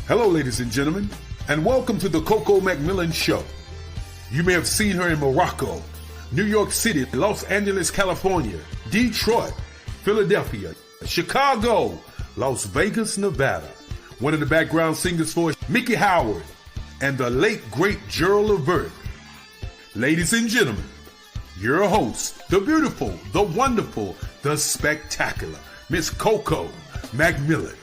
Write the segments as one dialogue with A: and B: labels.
A: Hello, ladies and gentlemen, and welcome to the Coco McMillan Show. You may have seen her in Morocco, New York City, Los Angeles, California, Detroit, Philadelphia, Chicago, Las Vegas, Nevada. One of the background singers for Mickey Howard and the late, great Gerald Levert. Ladies and gentlemen, your host, the beautiful, the wonderful, the spectacular, Miss Coco McMillan.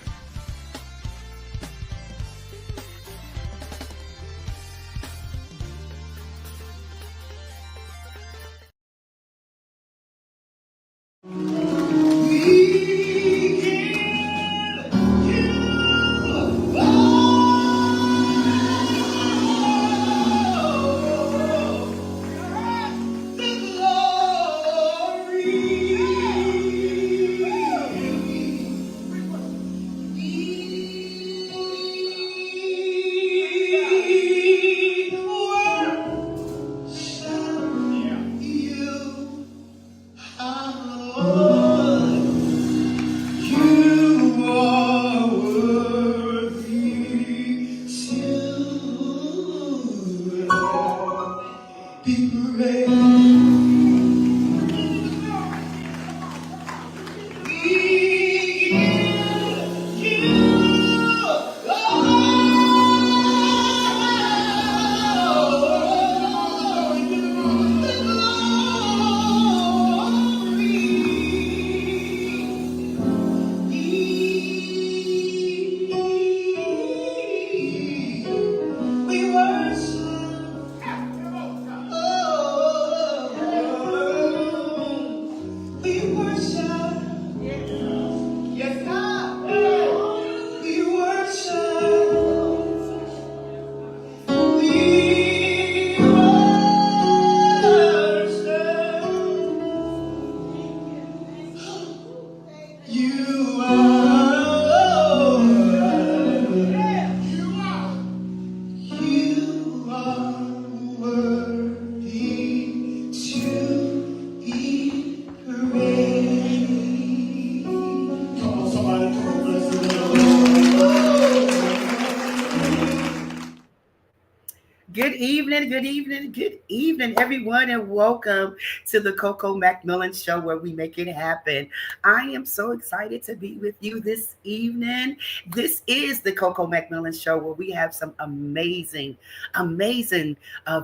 B: Good evening, everyone, and welcome to the Coco McMillan Show, where we make it happen. I am so excited to be with you this evening. This is the Coco McMillan Show, where we have some amazing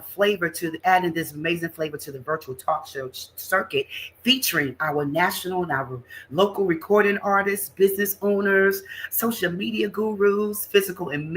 B: flavor to adding this amazing flavor to the virtual talk show circuit, featuring our national and our local recording artists, business owners, social media gurus, physical and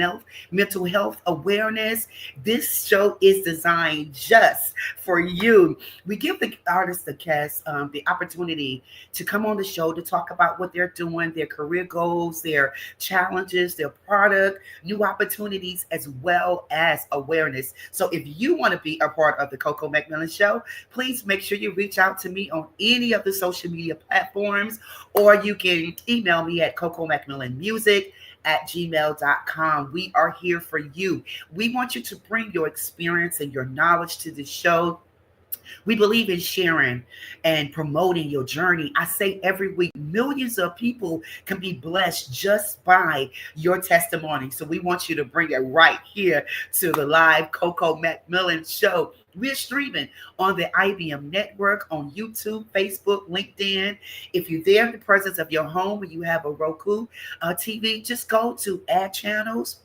B: mental health awareness. This show is designed just for you. We give the artists, the cast, the opportunity to come on the show to talk about what they're doing, their career goals, their challenges, their product, new opportunities, as well as awareness. So if you want to be a part of the Coco McMillan Show, please make sure you reach out to me on any of the social media platforms, or you can email me at cocomacmillanmusic@gmail.com. We are here for you. We want you to bring your experience and your knowledge to the show. We believe in sharing and promoting your journey. I say every week, millions of people can be blessed just by your testimony. So we want you to bring it right here to the live Coco McMillan Show. We're streaming on the IBM network, on YouTube, Facebook, LinkedIn. If you're there in the presence of your home and you have a Roku TV, just go to Add Channels.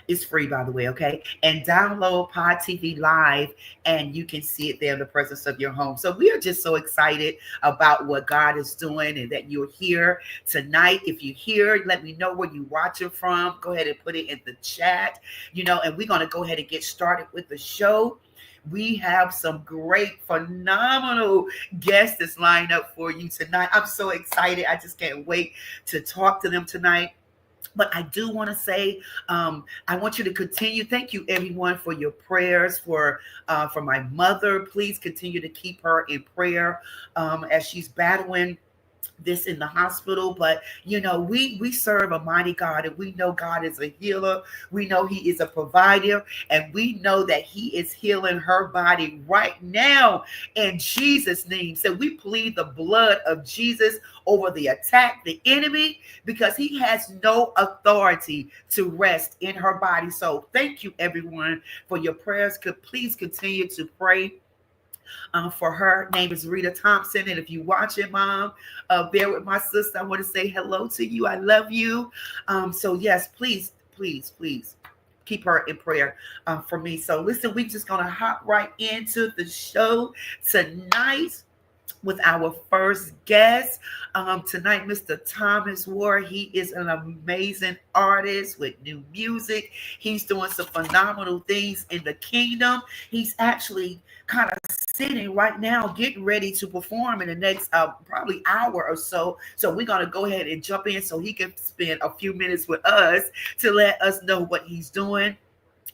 B: It's free, by the way, okay? And download Pod TV Live, and you can see it there in the presence of your home. So we are just so excited about what God is doing and that you're here tonight. If you're here, let me know where you're watching from. Go ahead and put it in the chat, and we're going to go ahead and get started with the show. We have some great, phenomenal guests that's lined up for you tonight. I'm so excited. I just can't wait to talk to them tonight. But I do want to say, I want you to continue. Thank you, everyone, for your prayers for my mother. Please continue to keep her in prayer as she's battling this in the hospital, but we serve a mighty God, and we know God is a healer. We know He is a provider, and we know that He is healing her body right now in Jesus' name. So we plead the blood of Jesus over the attack, the enemy, because he has no authority to rest in her body. So thank you, everyone, for your prayers. Please continue to pray for her. Name is Rita Thompson. And if you watch it, Mom, bear with my sister. I want to say hello to you. I love you. So yes, please, please, please keep her in prayer for me. So listen, we're just going to hop right into the show tonight with our first guest. Tonight, Mr. Thomas Ward. He is an amazing artist with new music. He's doing some phenomenal things in the kingdom. He's actually kind of sitting right now, getting ready to perform in the next probably hour or so. So we're going to go ahead and jump in so he can spend a few minutes with us to let us know what he's doing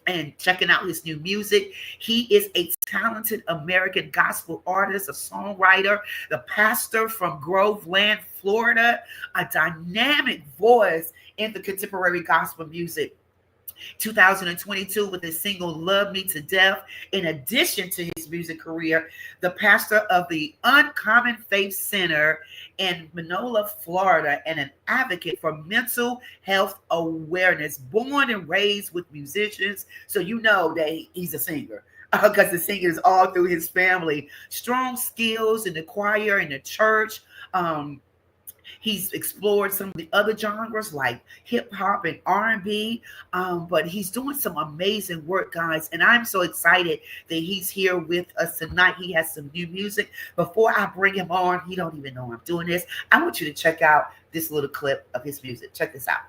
B: and checking out his new music. He is a talented American gospel artist, a songwriter, the pastor from Groveland, Florida, a dynamic voice in the contemporary gospel music. 2022 with his single Love Me to Death. In addition to his music career, the pastor of the Uncommon Faith Center in Manola, Florida, and an advocate for mental health awareness. Born and raised with musicians, so you know that he's a singer, because the singing is all through his family. Strong skills in the choir and the church. He's explored some of the other genres like hip hop and R&B, but he's doing some amazing work, guys. And I'm so excited that he's here with us tonight. He has some new music. Before I bring him on, he don't even know I'm doing this. I want you to check out this little clip of his music. Check this out.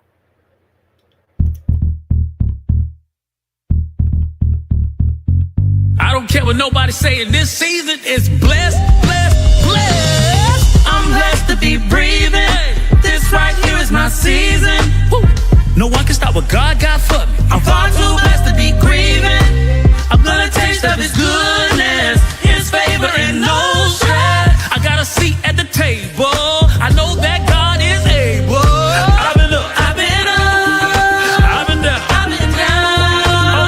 C: I don't care what nobody's saying. This season is blessed, blessed, blessed. I'm blessed to be breathing. This right here is my season. Woo. No one can stop what God got for me. I'm far too blessed to be grieving. I'm gonna taste of His goodness, His favor, and no stress. I got a seat at the table. I know that God is able. I've been up, I've been up, I've been down, I've been down.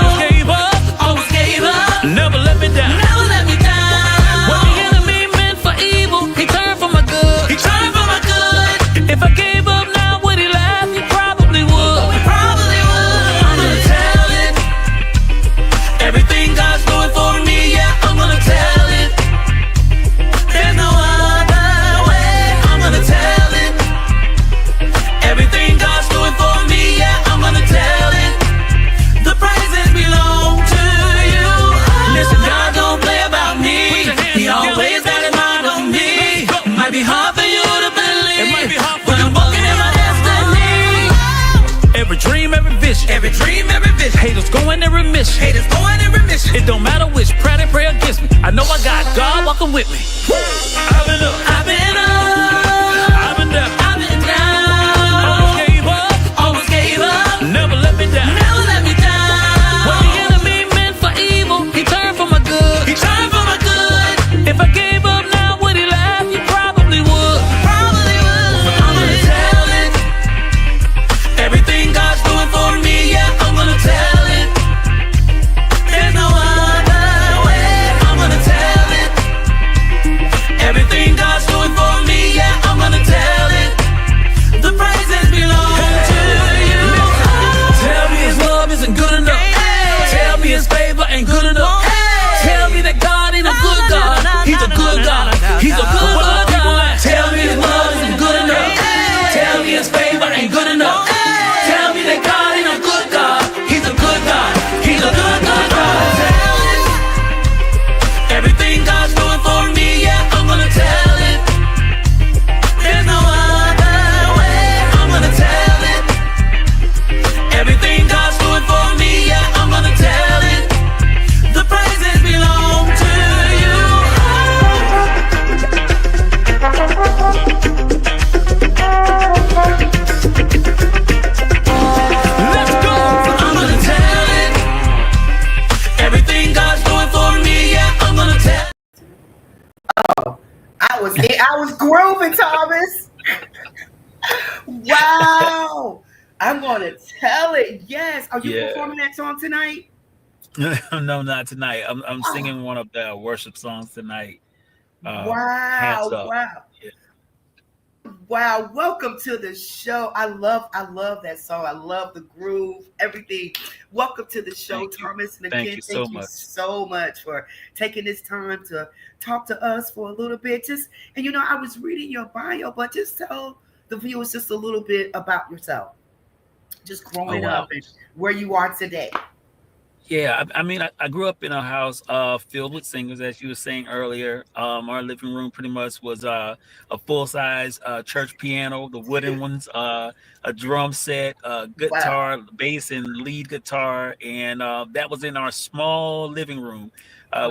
C: Almost gave up, never let me down. Never let me down. What the enemy meant for evil, He turned for my good. He turned for my good. If I gave up now, would He laugh? He probably would. He probably would. I'm gonna tell it. Everything God's doing for me, yeah, I'm gonna tell it. There's no other way. I'm gonna tell it. Everything God's doing for me, yeah, I'm gonna tell it. The praises belong to you. Listen, God don't play about me. He always got His mind on me. Might be hard for you to believe, but I'm walking in my destiny. Every dream, every vision. Every dream, every vision. Haters going in remission. Haters going in remission. It don't matter which prayer they pray against me. I know I got God walking with me. I've been up, I've been up, I've been down, I've been down. Almost gave up, never let me down. Never let me down. What the enemy meant for evil, He turned for my good. He turned for my good. If I gave up now, would He laugh? He probably would. Probably would. I'm gonna tell it. Everything God's doing for me, yeah, I'm gonna tell it. There's no other way. I'm gonna tell it. Everything God's doing for me, yeah, I'm gonna tell it. The praises belong to you. Tell me His love isn't good enough. Tell me His favor ain't good enough. Tell me that God ain't a good God. He's a good God. He's a good God. Tell me His love isn't good enough. Tell me His favor ain't good enough. Tell me that God ain't a good God. He's a good God. He's a good God. Tell it. Everything God's doing for me, yeah, I'm gonna tell it. There's no other way. I'm gonna tell it. Everything God's doing for me, yeah, I'm gonna tell it. The praises belong to you. Let's go. I'm gonna tell it. Everything God's doing for me, yeah, I'm gonna tell.
B: I was grooving, Thomas. Wow. I'm going to tell it. Yes. Are you
C: Yeah.
B: performing that song tonight?
C: No, not tonight. I'm
B: Oh,
C: singing one of the worship songs tonight. Hands
B: wow.
C: up.
B: Wow.
C: Yeah.
B: Wow. Welcome to the show. I love that song. I love the groove, everything. Welcome to the show,
C: Thank you.
B: Thomas
C: Thank
B: McKinn.
C: you so
B: Thank you
C: much.
B: so much for taking this time to talk to us for a little bit. Just and I was reading your bio, but just tell the viewers just a little bit about yourself. Just
C: Oh
B: growing up
C: wow.
B: and where you are today.
C: Yeah, I mean, I grew up in a house filled with singers, as you were saying earlier. Our living room pretty much was a full size church piano, the wooden ones, a drum set,
B: Wow.
C: guitar, bass, and lead guitar, and that was in our small living room.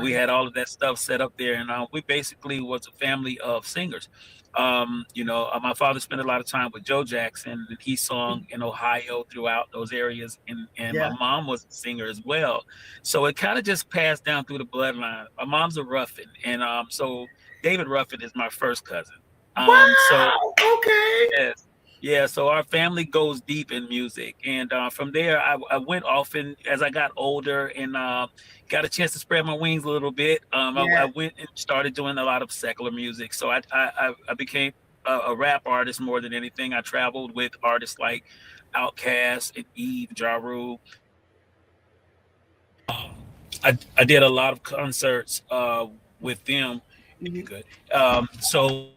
C: We
B: Wow.
C: had all of that stuff set up there, and we basically was a family of singers. My father spent a lot of time with Joe Jackson, and he sung in Ohio throughout those areas, and my
B: Yeah.
C: mom was a singer as well. So it kind of just passed down through the bloodline. My mom's a Ruffin, and so David Ruffin is my first cousin. So
B: Wow. Okay.
C: yes. Yeah, so our family goes deep in music, and from there, I went off, and as I got older and got a chance to spread my wings a little bit, I
B: Yeah.
C: went and started doing a lot of secular music. So I became a rap artist more than anything. I traveled with artists like Outkast and Eve, Ja Rule. I did a lot of concerts with them. It'd be
B: Mhm.
C: good. So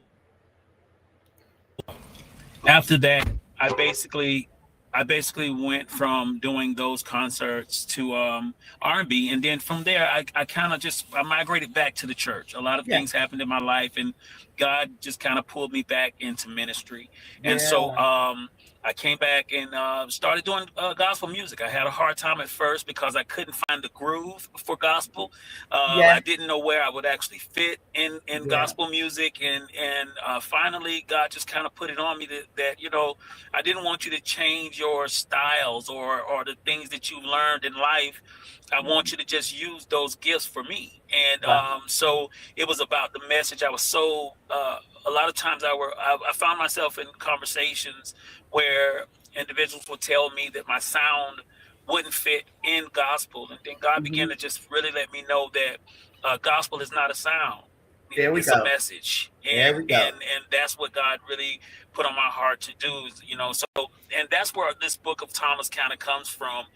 C: after that, I basically I basically went from doing those concerts to R&B, and then from there, I kind of just I migrated back to the church. A lot of
B: Yeah.
C: things happened in my life, and God just kind of pulled me back into ministry. And so
B: Yeah.
C: I came back and started doing gospel music. I had a hard time at first because I couldn't find the groove for gospel.
B: Yeah.
C: I didn't know where I would actually fit in
B: Yeah.
C: gospel music, and finally, God just kind of put it on me that I didn't want you to change your styles or the things that you've learned in life. I want you to just use those gifts for me. And
B: Wow.
C: so it was about the message. I was so a lot of times I found myself in conversations where individuals would tell me that my sound wouldn't fit in gospel, and then God began
B: Hmm.
C: to just really let me know that gospel is not a sound.
B: There we
C: It's a
B: go.
C: message,
B: There
C: and
B: we go.
C: and and that's what God really put on my heart to do. So and that's where this book of Thomas kind of comes from,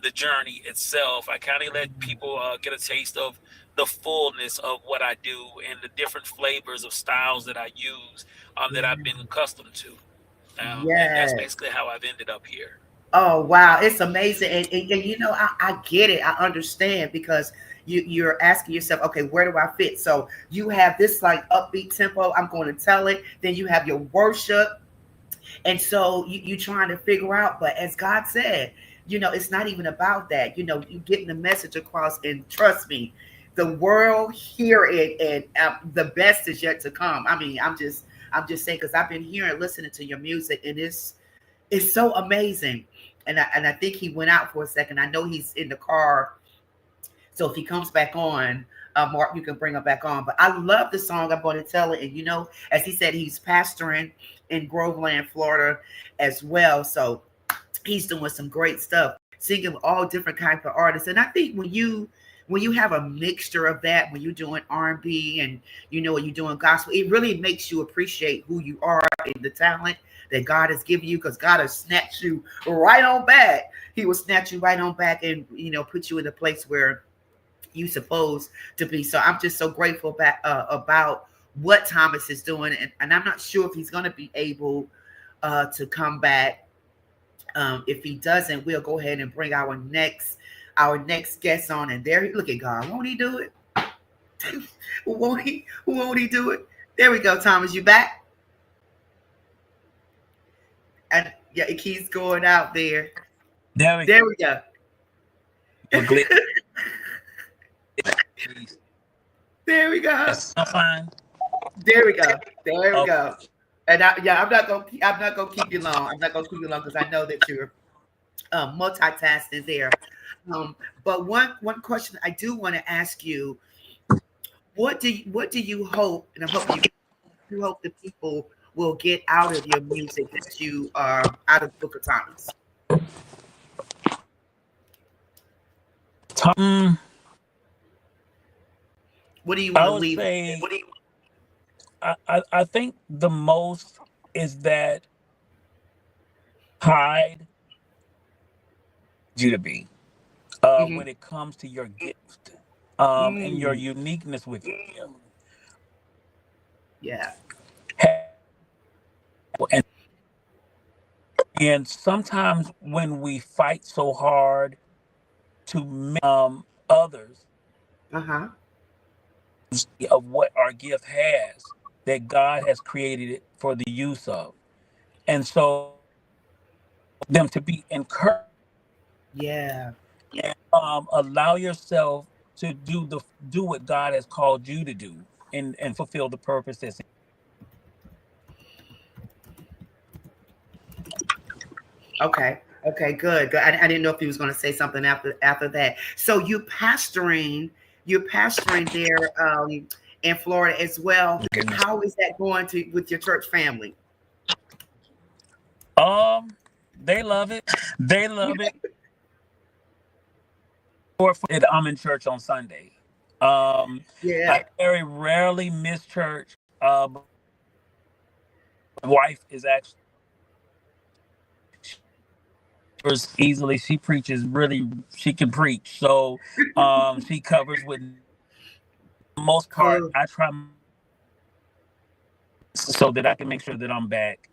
C: the journey itself. I kind of let people get a taste of the fullness of what I do and the different flavors of styles that I use, that I've been accustomed to. And that's
B: Yes.
C: basically how I've ended up here.
B: Oh wow, it's amazing, and I get it, I understand because you're asking yourself, okay, where do I fit? So you have this like upbeat tempo. I'm going to tell it. Then you have your worship, and so you trying to figure out. But as God said, it's not even about that. You getting the message across, and trust me, the world hear it, and the best is yet to come. I mean, I'm just saying because I've been hearing, listening to your music, and it's so amazing. And I think he went out for a second. I know he's in the car. So if he comes back on, Mark, you can bring him back on. But I love the song. I'm going to tell it. And as he said, he's pastoring in Groveland, Florida as well. So he's doing some great stuff, singing with all different kinds of artists. And I think when you have a mixture of that, when you're doing R&B and when you're doing gospel, it really makes you appreciate who you are and the talent that God has given you, because God has snatched you right on back. He will snatch you right on back and put you in a place where you supposed to be. So I'm just so grateful about what Thomas is doing, and I'm not sure if he's going to be able to come back. If he doesn't, we'll go ahead and bring our next guest on. And there, look at God, won't he do it? Won't he do it? There we go, Thomas, you back? And yeah, it keeps going out there.
C: There we
B: There we go.
C: go.
B: There we go.
C: Yes, I'm fine.
B: There we go. There we
C: Okay.
B: go. And I'm not gonna keep you long. I'm not gonna keep you long because I know that you're multitasking there. But one question I do want to ask you: what do you hope? And I'm hoping you hope the people will get out of your music that you are out of the Book of Thomas?
C: Um,
B: What do you want
C: I
B: to
C: would
B: leave?
C: say I think the most is that hide you to be
B: Hmm.
C: when it comes to your gift and your
B: Mm,
C: uniqueness with your gift.
B: yeah.
C: And, and sometimes when we fight so hard to make others
B: Uh-huh.
C: of what our gift has, that God has created it for the use of. And so them to be encouraged,
B: Yeah.
C: allow yourself to do what God has called you to do and fulfill the purpose that's
B: Okay. Okay, good. Good. I didn't know if he was going to say something after that. So you're pastoring there in Florida as well.
C: in goodness.
B: How is that going to with your church family?
C: Um, they love it. They love it. I'm in church on Sunday. I
B: Yeah.
C: very rarely miss church. But my wife is actually easily. She preaches really. She can preach. So she covers with the most part.
B: Cool.
C: I try so that I can make sure that I'm back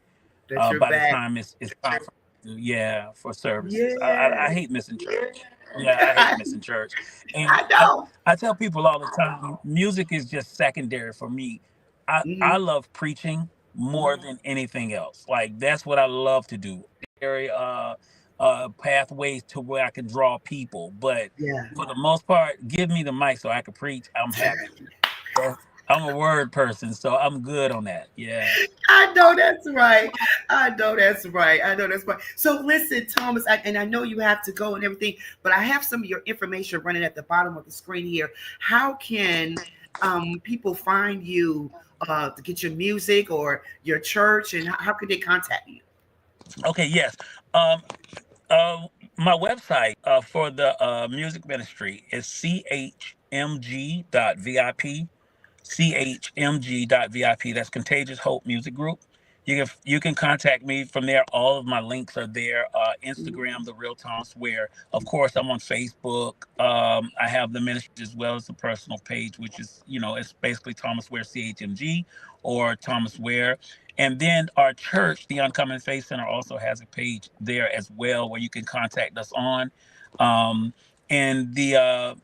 B: That you're
C: by the
B: back.
C: time it's time for yeah for services. I
B: Yes.
C: hate missing church. Yeah, I hate missing church, and
B: I know.
C: I tell people all the time, music is just secondary for me. I
B: Hmm.
C: love preaching more than anything else. Like that's what I love to do. Very pathways to where I can draw people, but
B: Yeah.
C: for the most part, give me the mic so I can preach. I'm happy. I'm a word person, so I'm good on that. Yeah.
B: I know that's right. I know that's right. I know that's right. So listen, Thomas, and I know you have to go and everything, but I have some of your information running at the bottom of the screen here. How can people find you to get your music or your church, and how can they contact you?
C: Okay. Yes. Um. Uh. My website for the music ministry is chmg.vip. chmg.vip. That's Contagious Hope Music Group. You can contact me from there. All of my links are there. Instagram, the Real Thomas Ware. Of course, I'm on Facebook. I have the ministry as well as the personal page, which is it's basically Thomas Ware CHMG or Thomas Ware. And then our church, the Uncommon Faith Center, also has a page there as well where you can contact us on. Um, and the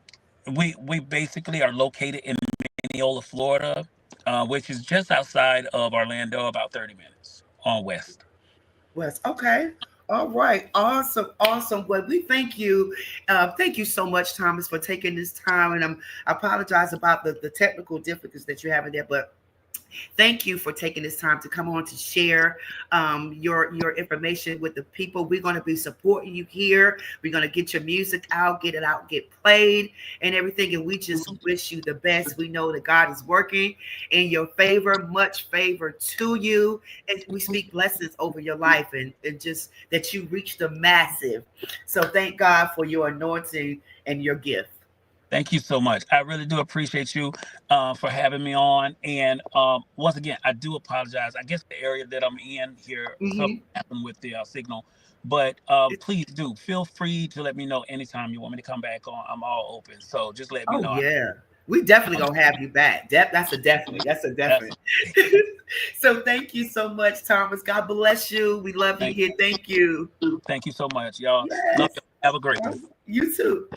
C: we basically are located in Mineola, Florida, which is just outside of Orlando, about 30 minutes on west.
B: Wes, okay. All right. Awesome. Awesome. Well, we thank you. Thank you so much, Thomas, for taking this time. And I apologize about the technical difficulties that you're having there, but thank you for taking this time to come on to share your information with the people. We're going to be supporting you here. We're going to get your music out, get it out, get played, and everything. And we just wish you the best. We know that God is working in your favor, much favor to you, and we speak blessings over your life and just that you reach the massive. So thank God for your anointing and your gift.
C: Thank you so much. I really do appreciate you for having me on. And once again, I do apologize. I guess the area that I'm in here, something
B: Hmm.
C: happened with the signal. But please do feel free to let me know anytime you want me to come back on. I'm all open. So just let me
B: Oh
C: know.
B: yeah. We definitely gonna have you back. That's a definitely. That's a definite.
C: Absolutely.
B: So thank you so much, Thomas. God bless you. We love you
C: Thank
B: here. Thank you.
C: Thank you so much, y'all. Love
B: Yes.
C: you. Have a great one.
B: You too.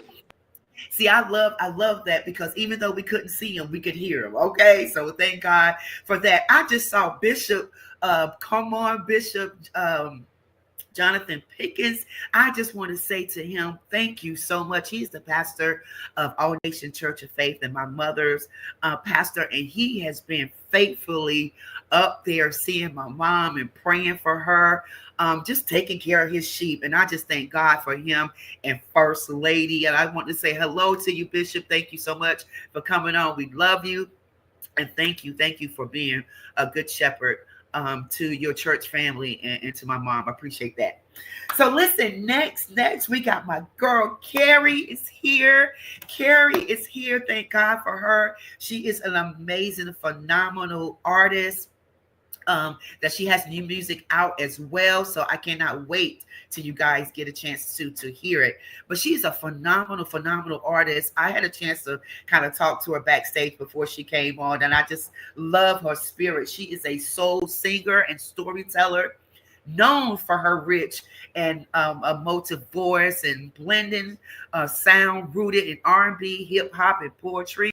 B: See, I love that because even though we couldn't see him, we could hear him. Okay. So thank God for that. I just saw Bishop come on, Bishop Jonathan Pickens. I just want to say to him, thank you so much. He's the pastor of All Nation Church of Faith and my mother's pastor, and he has been faithfully up there seeing my mom and praying for her, just taking care of his sheep. And I just thank God for him and First Lady. And I want to say hello to you, Bishop. Thank you so much for coming on. We love you. And thank you for being a good shepherd to your church family and to my mom. I appreciate that. So listen, next we got my girl Carrie is here. Carrie is here. Thank God for her. She is an amazing, phenomenal artist. That she has new music out as well. So I cannot wait till you guys get a chance to hear it. But she's a phenomenal artist. I had a chance to kind of talk to her backstage before she came on, and I just love her spirit. She is a soul singer and storyteller, known for her rich and emotive voice and blending sound rooted in R&B, hip hop, and poetry.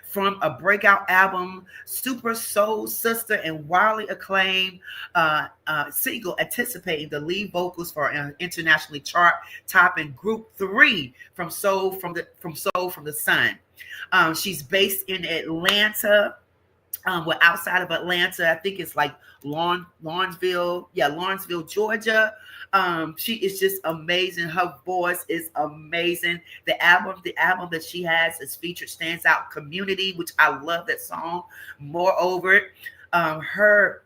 B: From a breakout album, Super Soul Sister, and wildly acclaimed single, anticipating the lead vocals for an internationally chart-topping Group 3 from Soul from the Sun. She's based in Atlanta. Well, outside of Atlanta, I think it's like Lawrenceville, Georgia. She is just amazing. Her voice is amazing. The album that she has is featured Stands Out Community, which I love that song. Moreover, her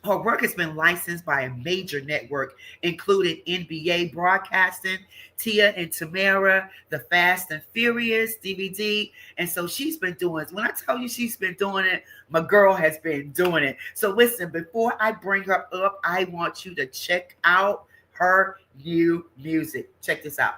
B: work has been licensed by a major network, including NBA Broadcasting, Tia and Tamara, The Fast and Furious DVD. And so she's been doing, when I tell you she's been doing it, my girl has been doing it. So listen, before I bring her up, I want you to check out her new music. Check this out.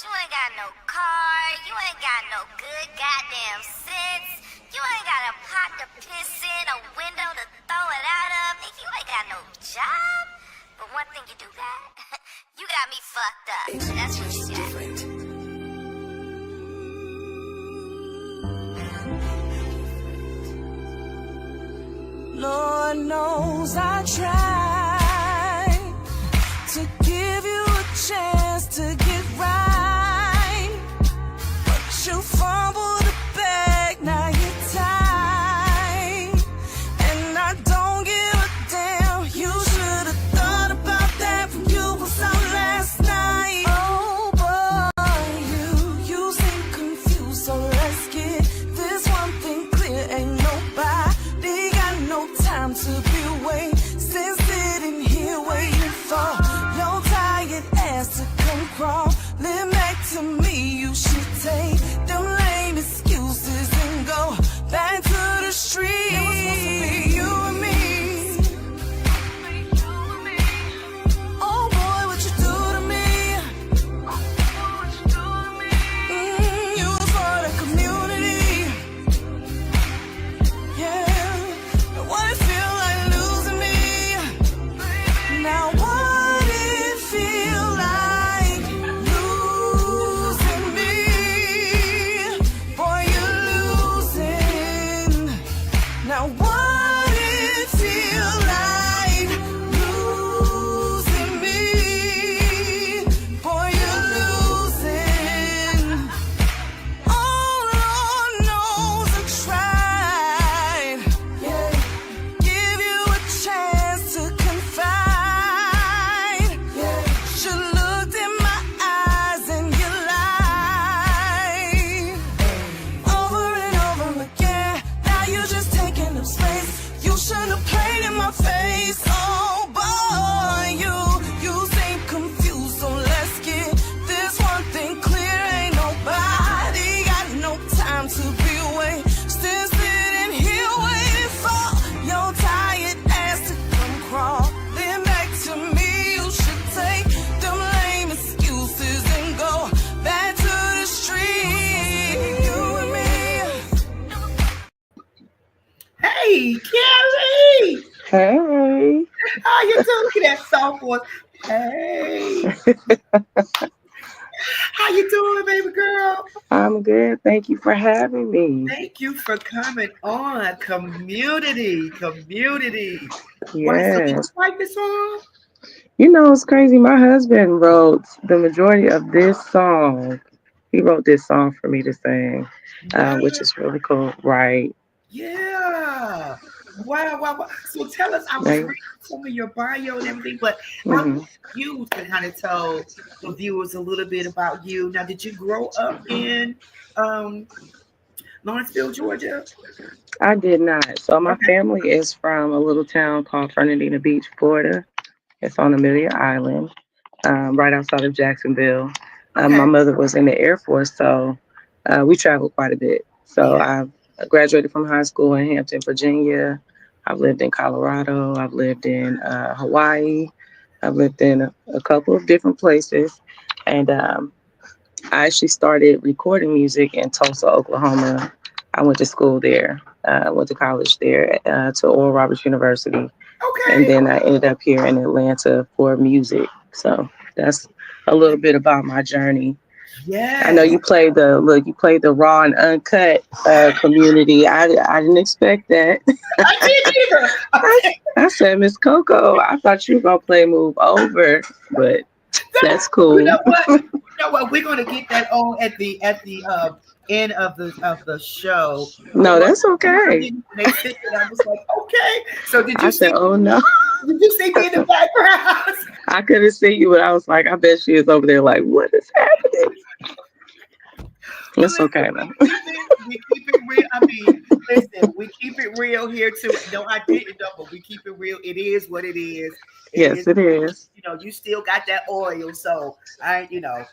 D: You ain't got no car, you ain't got no good goddamn sense. You ain't got a pot to piss in, a window to throw it out of. You ain't got no job. But one thing you do got, you got me fucked up. That's what you got.
E: Lord knows I tried to give you a chance to get right. You fumbled the bag, now you're tired. And I don't give a damn. You should have thought about that when you was out last night. Oh boy, you seem confused, so let's get this one thing clear. Ain't nobody got no time to be wasting sitting here waiting for your tired ass to come crawling back to me. You should take them lame excuses and go back to the street. It was supposed to be you and me. Oh boy, what you do to me? You was for the community. Yeah, and what it feel like losing me? Now what it feel like losing me? Boy, you're losing. Now what it feel like losing me? Boy, you're losing. Oh Lord knows I tried. Yeah, give you a chance to confide. Yeah, you looked in my eyes and you lied over and over again. Now you just taking up space. You shouldn't have played in my face. Oh boy, you seem confused. So let's get this one thing clear. Ain't nobody got no time to be wasting sitting here waiting for your tired ass to come crawling back to me. You should take them lame excuses and go back to the street. You and me.
B: Hey, Carrie!
F: Hey,
B: How you doing? Look at that soft voice. Hey, how you doing, baby girl?
F: I'm good. Thank you for having me.
B: Thank you for coming on. Community. Why, so you
F: Yes.
B: like this song?
F: You know, it's crazy. My husband wrote the majority of this song. He wrote this song for me to sing,
B: Yeah,
F: which is really cool, right?
B: yeah. Wow, wow, wow. So tell us, I was
F: Right.
B: reading some of your bio and everything, but I want
F: Hmm.
B: you to kind of tell the viewers a little bit about you. Now, did you grow up in um, Lawrenceville, Georgia?
F: I did not. So my
B: Okay,
F: family is from a little town called Fernandina Beach, Florida. It's on Amelia Island, right outside of Jacksonville. My
B: okay,
F: mother was in the Air Force, so we traveled quite a bit. So
B: yeah,
F: I graduated from high school in Hampton, Virginia. I've lived in Colorado. I've lived in Hawaii. I've lived in a couple of different places. And I actually started recording music in Tulsa, Oklahoma. I went to school there. I went to college there to Oral Roberts University, and
B: okay,
F: then I ended up here in Atlanta for music. So that's a little bit about my journey. I know
B: yes.
F: you played the look. You played the raw and uncut community. I didn't expect that.
B: I didn't either.
F: I, I said, Miss Coco, I thought you were gonna play Move Over, but that's
B: You
F: cool.
B: know what? You know what? We're gonna get that on at the end of the show. We're
F: No,
B: gonna
F: that's okay.
B: when they said it, I was like, okay. So
F: I said, oh no.
B: did you see me in the background?
F: I couldn't see you, but I was like, I bet she is over there like, what is happening?
B: Well,
F: It's
B: listen,
F: okay though.
B: we keep it real. I mean, listen, we keep it real here too. No, I didn't know, but we keep it real. It is what it is. It
F: Yes,
B: is,
F: it is.
B: you know, you still got that oil. So I, you know,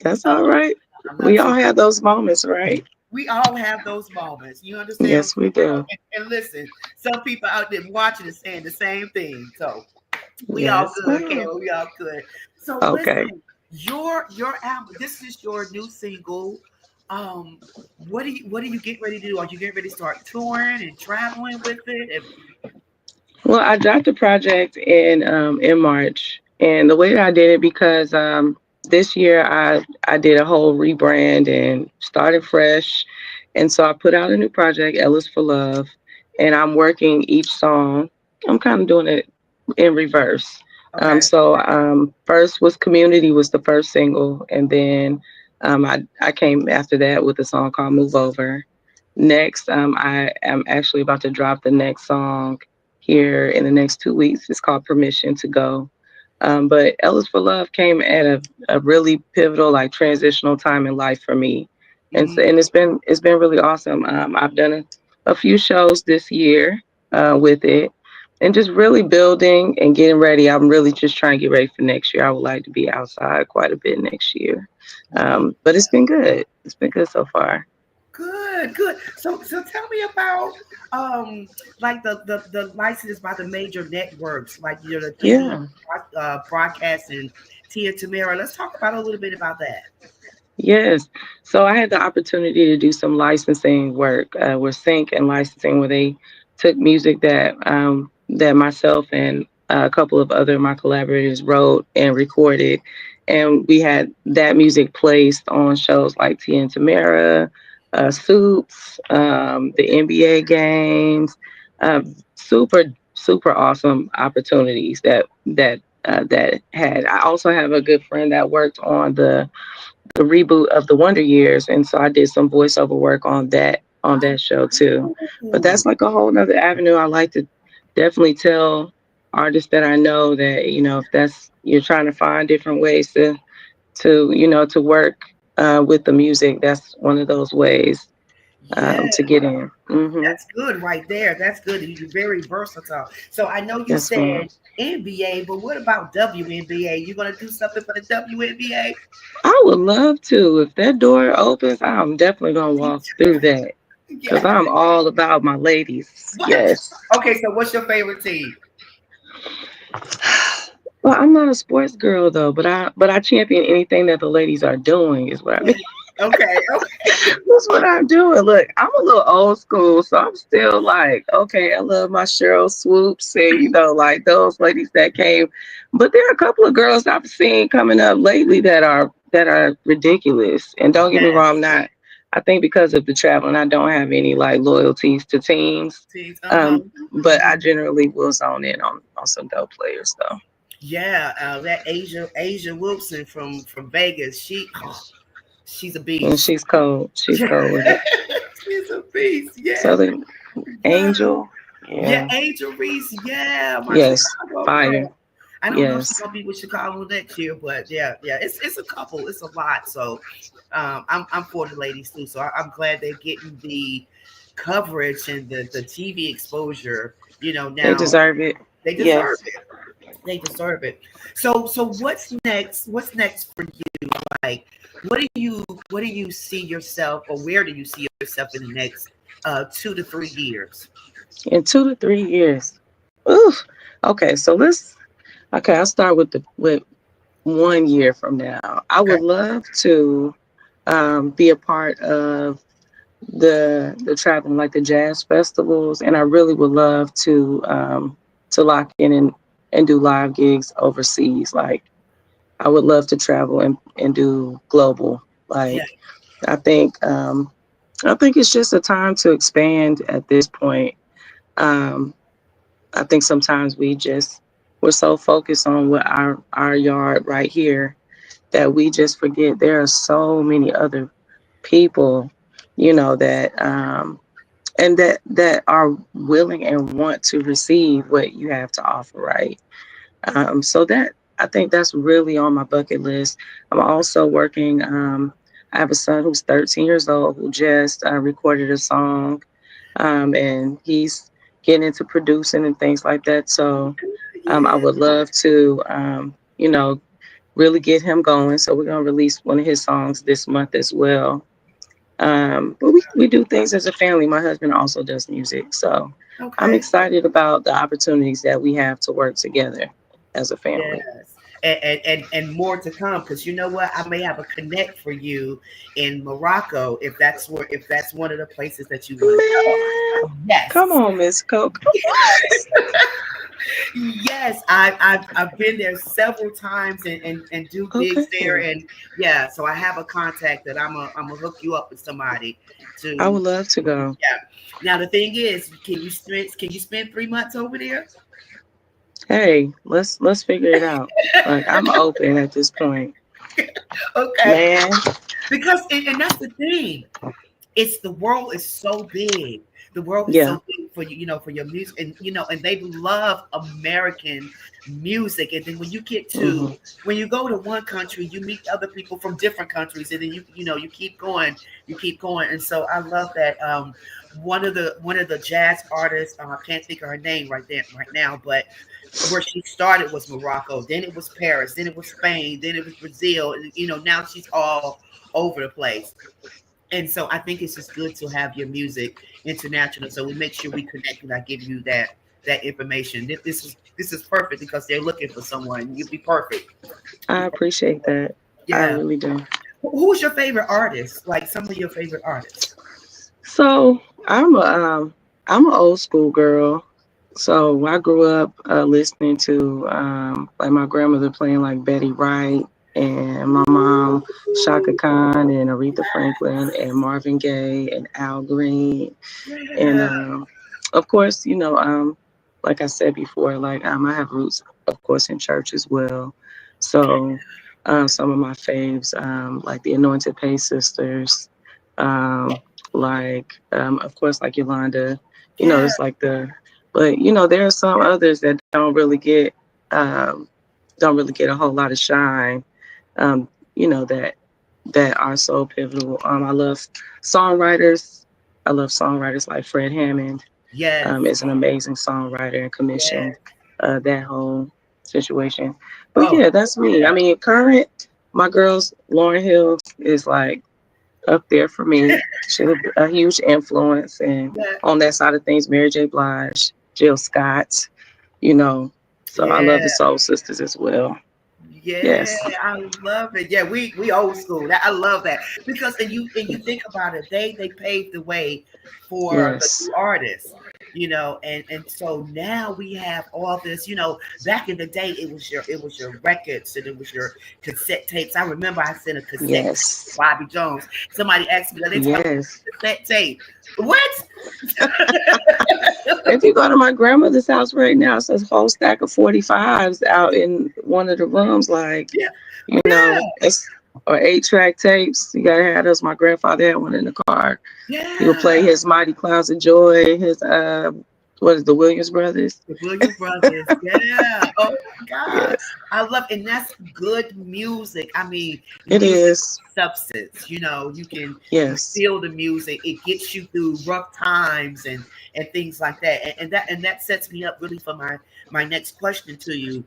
F: That's
B: uh,
F: all right.
B: I'm
F: We
B: not too.
F: all have those moments, right?
B: We all have those moments. You understand?
F: Yes, we do.
B: And listen, some people out there watching and saying the same thing. So we all
F: Yes,
B: good,
F: ma'am.
B: Karen. We all good. So
F: Okay.
B: listen, your album. This is your new single. Um, what do you get ready to do? Are you getting ready to start touring and traveling with it? And,
F: Well, I dropped the project in March, and the way that I did it because this year I did a whole rebrand and started fresh, and so I put out a new project, Ellis for Love, and I'm working each song. I'm kind of doing it in reverse.
B: okay.
F: First was Community was the first single, and then I came after that with a song called Move Over. Next, I am actually about to drop the next song here in the next 2 weeks. It's called Permission to Go. But Ellis for Love came at a really pivotal, like transitional time in life for me, and
B: Mhm.
F: so, and it's been really awesome. I've done a few shows this year with it, and just really building and getting ready. I'm really just trying to get ready for next year. I would like to be outside quite a bit next year,
B: Yeah.
F: but it's been good. It's been good so far.
B: Good, good. So tell me about like the licenses by the major networks, like you know the TV
F: Yeah.
B: broadcast and Tia Tamara. Let's talk about a little bit about that.
F: Yes. So I had the opportunity to do some licensing work with Sync and licensing, where they took music that myself and a couple of other my collaborators wrote and recorded, and we had that music placed on shows like T and Tamara, Suits, the NBA games, super super awesome opportunities that had. I also have a good friend that worked on the reboot of the Wonder Years, and so I did some voiceover work on that show too. But
B: Oh,
F: that's like a whole nother avenue. I like to definitely tell artists that I know that if that's you're trying to find different ways to work with the music, that's one of those ways
B: yeah,
F: to get in.
B: that's good right there. That's good. You're very versatile. So I know you
F: Yes, ma'am.
B: said NBA, but what about WNBA? You gonna do something for the WNBA?
F: I would love to. If that door opens, I'm definitely gonna walk through that because
B: Yeah.
F: I'm all about my ladies.
B: What?
F: Yes.
B: Okay, so what's your favorite team?
F: Well, I'm not a sports girl though, but I champion anything that the ladies are doing is what I mean.
B: Okay, okay.
F: That's what I'm doing. Look, I'm a little old school, so I'm still like, okay, I love my Cheryl Swoops and like those ladies that came. But there are a couple of girls I've seen coming up lately that are ridiculous. And don't get me wrong,
B: Yes.
F: I'm not. I think because of the traveling, I don't have any like loyalties to teams.
B: Teams.
F: Um, but I
B: Mhm.
F: generally will zone in on some dope players though.
B: Yeah, that Asia Wilson from Vegas. She's a
F: And
B: beast.
F: she's cold. She's cold with it.
B: She's a beast. Yes.
F: Southern
B: Wow.
F: Angel.
B: Yeah,
F: Yeah.
B: Angel Reese. Yeah, my
F: Yes.
B: Chicago
F: Fire.
B: girl. I don't know if she's
F: Yes.
B: gonna be with Chicago next year, but yeah, it's a couple, it's a lot. So I'm for the ladies too. So I'm glad they're getting the coverage and the TV exposure.
F: They
B: Now
F: deserve it.
B: they deserve
F: Yes.
B: it. They deserve it. So what's next? What's next for you? Like, what do you see yourself, or where do you see yourself in the next 2 to 3 years?
F: In 2 to 3 years. Ooh. Okay. So let's. Okay. I'll start with 1 year from now. I
B: Okay.
F: would love to be a part of the traveling, like the jazz festivals, and I really would love to lock in and do live gigs overseas. Like I would love to travel and do global.
B: Yeah.
F: Like I think I think it's just a time to expand at this point. Um, I think sometimes we're so focused on what our yard right here that we just forget there are so many other people, that and that are willing and want to receive what you have to offer, right? So that I think that's really on my bucket list. I'm also working. I have a son who's 13 years old who just recorded a song, and he's getting into producing and things like that. So I
B: Yeah.
F: would love to, really get him going. So we're gonna release one of his songs this month as well. But we do things as a family. My husband also does music, so I'm
B: Okay.
F: excited about the opportunities that we have to work together as a family.
B: Yes. And more to come, because you know what, I may have a connect for you in Morocco, if that's one of the places that you want to go.
F: Man, come
B: Yes.
F: on, Miss Coco. Yes.
B: Yes, I've been there several times and do gigs there,
F: Okay.
B: and yeah, so I have a contact that I'm gonna hook you up with somebody
F: I
B: to.
F: would love to go.
B: Yeah. Now the thing is, can you spend 3 months over there?
F: Hey, let's figure it out. Like I'm open at this point,
B: Okay,
F: man.
B: because and that's the thing. It's the world is so big. The world is
F: Yeah.
B: so big for you, for your music, and they love American music. And then
F: Hmm.
B: when you go to one country, you meet other people from different countries, and then you keep going. And so I love that. One of the jazz artists, I can't think of her name right now, but where she started was Morocco, then it was Paris, then it was Spain, then it was Brazil. And, now she's all over the place. And so I think it's just good to have your music international. So we make sure we connect, and I give you that information. This is perfect because they're looking for someone. You'd be perfect.
F: I appreciate that. I
B: Yeah.
F: really do.
B: Who's your favorite artist? Like some of your favorite artists?
F: So I'm an old school girl. So I grew up listening to like my grandmother playing like Betty Wright and my mom Shaka Khan and Aretha Franklin and Marvin Gaye and Al Green and
B: Yeah.
F: of course like I said before, like I have roots of course in church as well. So some of my faves like the Anointed Pace Sisters, um, like of course like Yolanda,
B: Yeah.
F: it's like but there are some others that um, don't really get a whole lot of shine, um, that are so pivotal. Songwriters. I love songwriters like Fred Hammond.
B: Yes.
F: Is an amazing songwriter and commissioned
B: Yes.
F: that whole situation. But
B: Oh,
F: yeah, that's me. I mean, current, my girls, Lauryn Hill is like up there for me. She's a huge influence. And
B: yeah.
F: on that side of things, Mary J. Blige, Jill Scott, you know. So I love the
B: Yeah.
F: Soul Sisters as well.
B: Yeah,
F: Yes.
B: I love it. Yeah, we old school. I love that because and you think about it, they paved the way for the
F: Yes.
B: new artists, and so now we have all this. Back in the day, it was your records and it was your cassette tapes. I remember I sent a cassette tape to
F: Yes.
B: Bobby Jones. Somebody asked me, "Are they talking
F: Yes.
B: cassette tape?" What?
F: If you go to my grandmother's house right now, it's a whole stack of 45s out in one of the rooms. Like,
B: Yeah, yeah,
F: it's or 8-track tapes. You gotta have those. My grandfather had one in the car. He would
B: yeah,
F: play his Mighty Clouds of Joy, his what is the Williams brothers?
B: The Williams Brothers. Yeah. Oh my God.
F: Yes,
B: I love, and that's good music. I mean,
F: it
B: music
F: is.
B: substance. You
F: Yes,
B: feel the music. It gets you through rough times and things like that. And that sets me up really for my next question to you.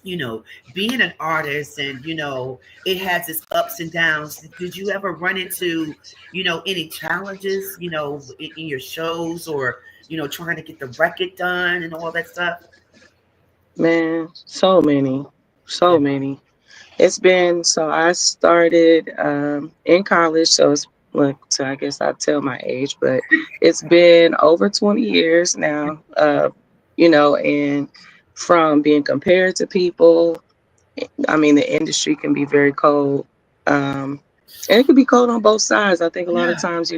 B: You know, being an artist, and it has its ups and downs. Did you ever run into, any challenges, in your shows, or trying to get the record done and all that stuff?
F: man, so many,
B: Yeah.
F: so many. It's been so I started in college, so it's look, so I guess I tell my age, but it's been over 20 years now. And from being compared to people, I mean, the industry can be very cold, and it can be cold on both sides. I think a lot of
B: Yeah.
F: times,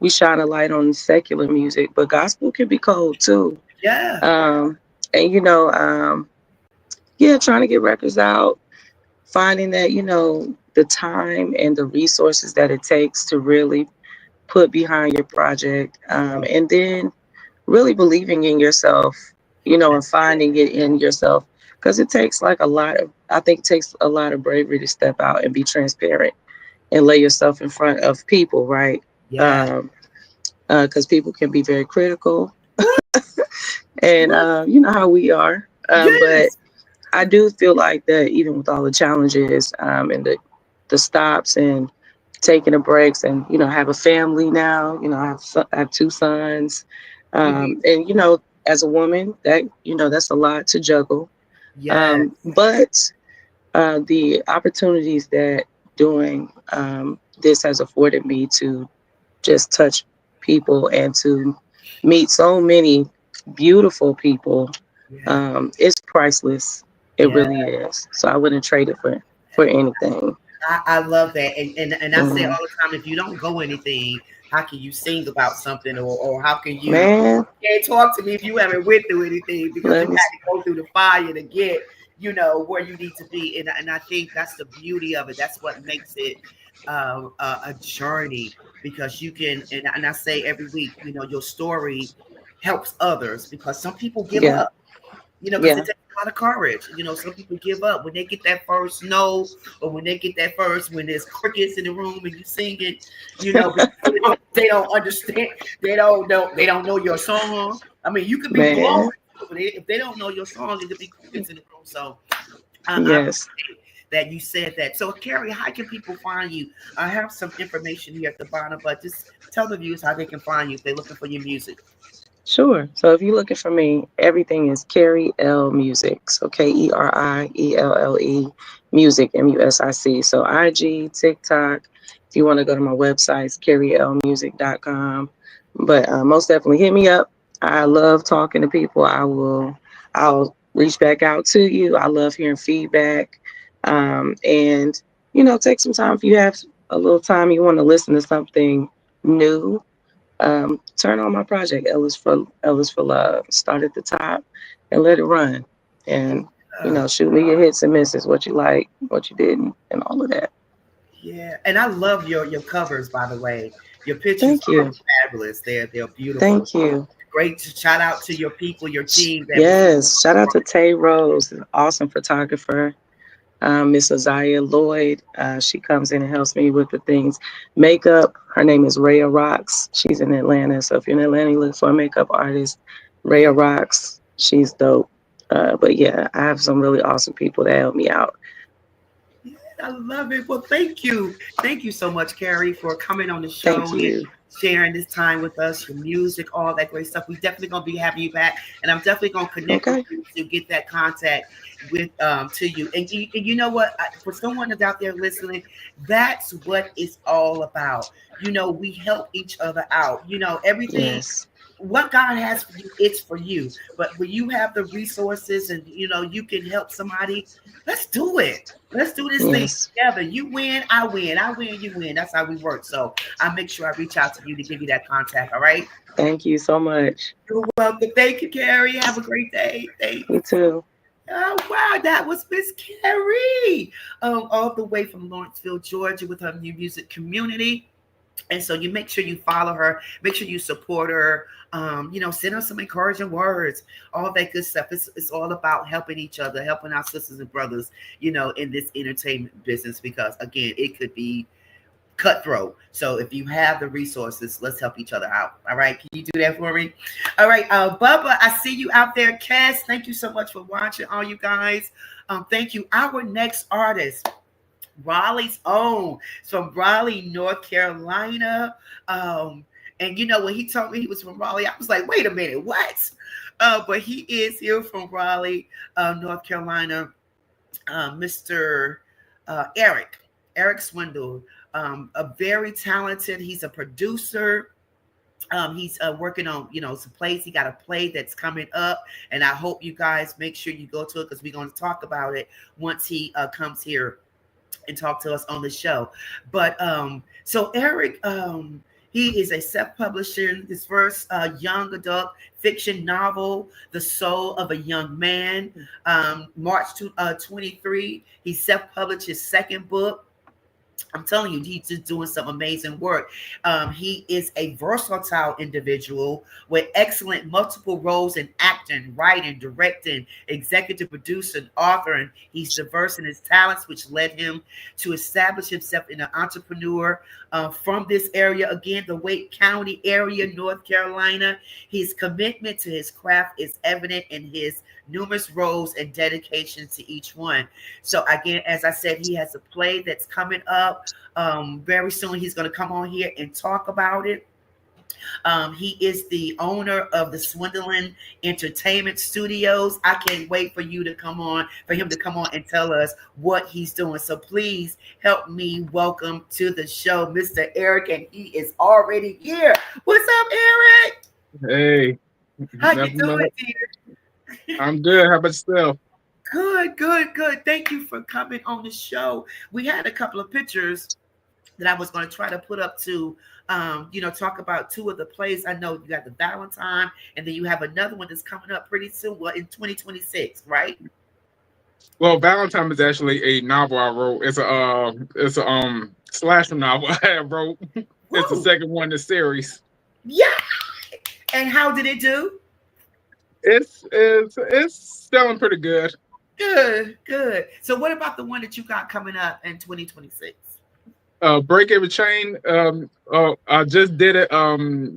F: we shine a light on secular music, but gospel can be cold too.
B: Yeah.
F: Um, and yeah, trying to get records out, finding that the time and the resources that it takes to really put behind your project, and then really believing in yourself, and finding it in yourself, because it takes like a lot of I think it takes a lot of bravery to step out and be transparent and lay yourself in front of people, right?
B: Yeah.
F: Because people can be very critical, and
B: What?
F: you know how we are, but
B: Yes.
F: I do feel like that even with all the challenges, and the stops and taking the breaks, and I have a family now. I have two sons,
B: Mhm.
F: and as a woman, that's a lot to juggle.
B: Yes.
F: But the opportunities that doing this has afforded me to just touch people and to meet so many beautiful people,
B: Yeah.
F: it's priceless. It
B: Yeah.
F: really is. So I wouldn't trade it for anything.
B: I love that. And I say
F: Mm.
B: all the time, if you don't go anything, how can you sing about something, or how can you
F: Man,
B: can't talk to me if you haven't went through anything, because you
F: let
B: had
F: me.
B: to go through the fire to get, where you need to be. And I think that's the beauty of it. That's what makes it a journey, because you can, and I say every week, your story helps others, because some people give
F: Yeah,
B: up. Because it
F: yeah,
B: takes a lot of courage. Some people give up when they get that first no, or when they get that first, when there's crickets in the room and you singing, because they don't understand. They don't know your song. I mean, you could be blowing,
F: man.
B: but if they don't know your song, it could be crickets in the room. So I
F: Yes,
B: appreciate that you said that. So Carrie, how can people find you? I have some information here at the bottom, but just tell the viewers how they can find you if they're looking for your music.
F: sure. So if you're looking for me, everything is Carrie L Music. So KERIELLE Music, MUSIC. So IG, TikTok. If you want to go to my website, it's carrielmusic.com. But most definitely hit me up. I love talking to people. I'll reach back out to you. I love hearing feedback. And take some time if you have a little time you want to listen to something new. Turn on my project, Ellis for Love. Start at the top and let it run. And
B: Uh,
F: shoot me your hits and misses, what you like, what you didn't, and all of that.
B: Yeah, and I love your covers, by the way. Your pictures
F: Thank
B: are
F: you.
B: fabulous. They're beautiful.
F: Thank you.
B: Great shout out to your people, your team that was.
F: Yes. Shout out to Tay Rose, an awesome photographer. Miss Azaya Lloyd. She comes in and helps me with the things. Makeup. Her name is Rhea Rocks. She's in Atlanta. So if you're in Atlanta, you look for a makeup artist. Rhea
B: Yeah,
F: Rocks. She's dope. But yeah, I have some really awesome people that help me out.
B: I love it. Well, thank you so much, Carrie, for coming on the show
F: Thank
B: and
F: you.
B: sharing this time with us. Your music, all that great stuff. We definitely gonna be having you back, and I'm definitely gonna connect with
F: Okay.
B: you to get that contact with to you. And you know what? For someone that's out there listening, that's what it's all about. We help each other out. Everything
F: Yes.
B: what God has for you, it's for you. But when you have the resources and you can help somebody, let's do it. Let's do this thing
F: Yes.
B: together. You win, I win. I win, you win. That's how we work. So I make sure I reach out to you to give you that contact. All right.
F: Thank you so much.
B: You're welcome. Thank you, Carrie. Have a great day. Thanks.
F: You too.
B: Oh wow, that was Miss Carrie, all the way from Lawrenceville, Georgia, with her new music community. And so you make sure you follow her, make sure you support her, send her some encouraging words, all that good stuff. It's all about helping each other, helping our sisters and brothers, in this entertainment business, because again, it could be cutthroat. So if you have the resources, let's help each other out. All right. Can you do that for me? All right. Bubba, I see you out there. Cass, thank you so much for watching, all you guys. Thank you. Our next artist, Raleigh's own, from Raleigh, North Carolina. And when he told me he was from Raleigh, I was like, wait a minute, what? But he is here from Raleigh, North Carolina. Mr. Eric Swindle, a very talented. He's a producer. He's working on some plays. He got a play that's coming up, and I hope you guys make sure you go to it, because we're going to talk about it once he comes here and talk to us on the show. But so Eric, he is a self-publishing, his first young adult fiction novel, The Soul of a Young Man. March 23, he self-published his second book. I'm telling you, he's just doing some amazing work. He is a versatile individual with excellent multiple roles in acting, writing, directing, executive producer, and author. And he's diverse in his talents, which led him to establish himself in an entrepreneur from this area. Again, the Wake County area, North Carolina. His commitment to his craft is evident in his numerous roles and dedication to each one. So again, as I said, he has a play that's coming up very soon. He's going to come on here and talk about it. He is the owner of the Swindling Entertainment Studios. I can't wait for him to come on and tell us what he's doing. So please help me welcome to the show, Mr. Eric, and he is already here. What's up, Eric?
G: Hey.
B: How you doing, dear?
G: I'm good. How about yourself?
B: Good. Thank you for coming on the show. We had a couple of pictures that I was going to try to put up to, talk about two of the plays. I know you got the Valentine, and then you have another one that's coming up pretty soon, in 2026, right?
G: Well, Valentine is actually a novel I wrote. It's a slasher novel I wrote. Whoa. It's the second one in the series.
B: Yeah. And how did it do?
G: It's selling pretty good.
B: Good. So what about the one that you got coming up in 2026?
G: Break Every Chain. I just did it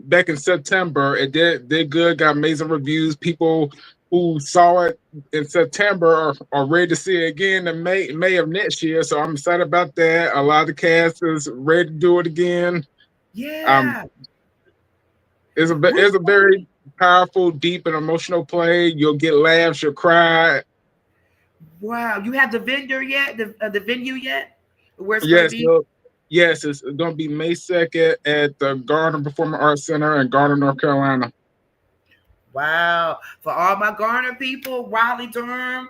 G: back in September. It did good, got amazing reviews. People who saw it in September are ready to see it again in May of next year. So I'm excited about that. A lot of the cast is ready to do it again.
B: Yeah.
G: It's a very powerful, deep, and emotional play. You'll get laughs, you'll cry.
B: Wow. You have the vendor yet? The venue yet? Where it's
G: yes,
B: going to be?
G: Yes, it's going to be May 2nd at the Garner Performing Arts Center in Garner, North Carolina.
B: Wow. For all my Garner people, Raleigh, Durham,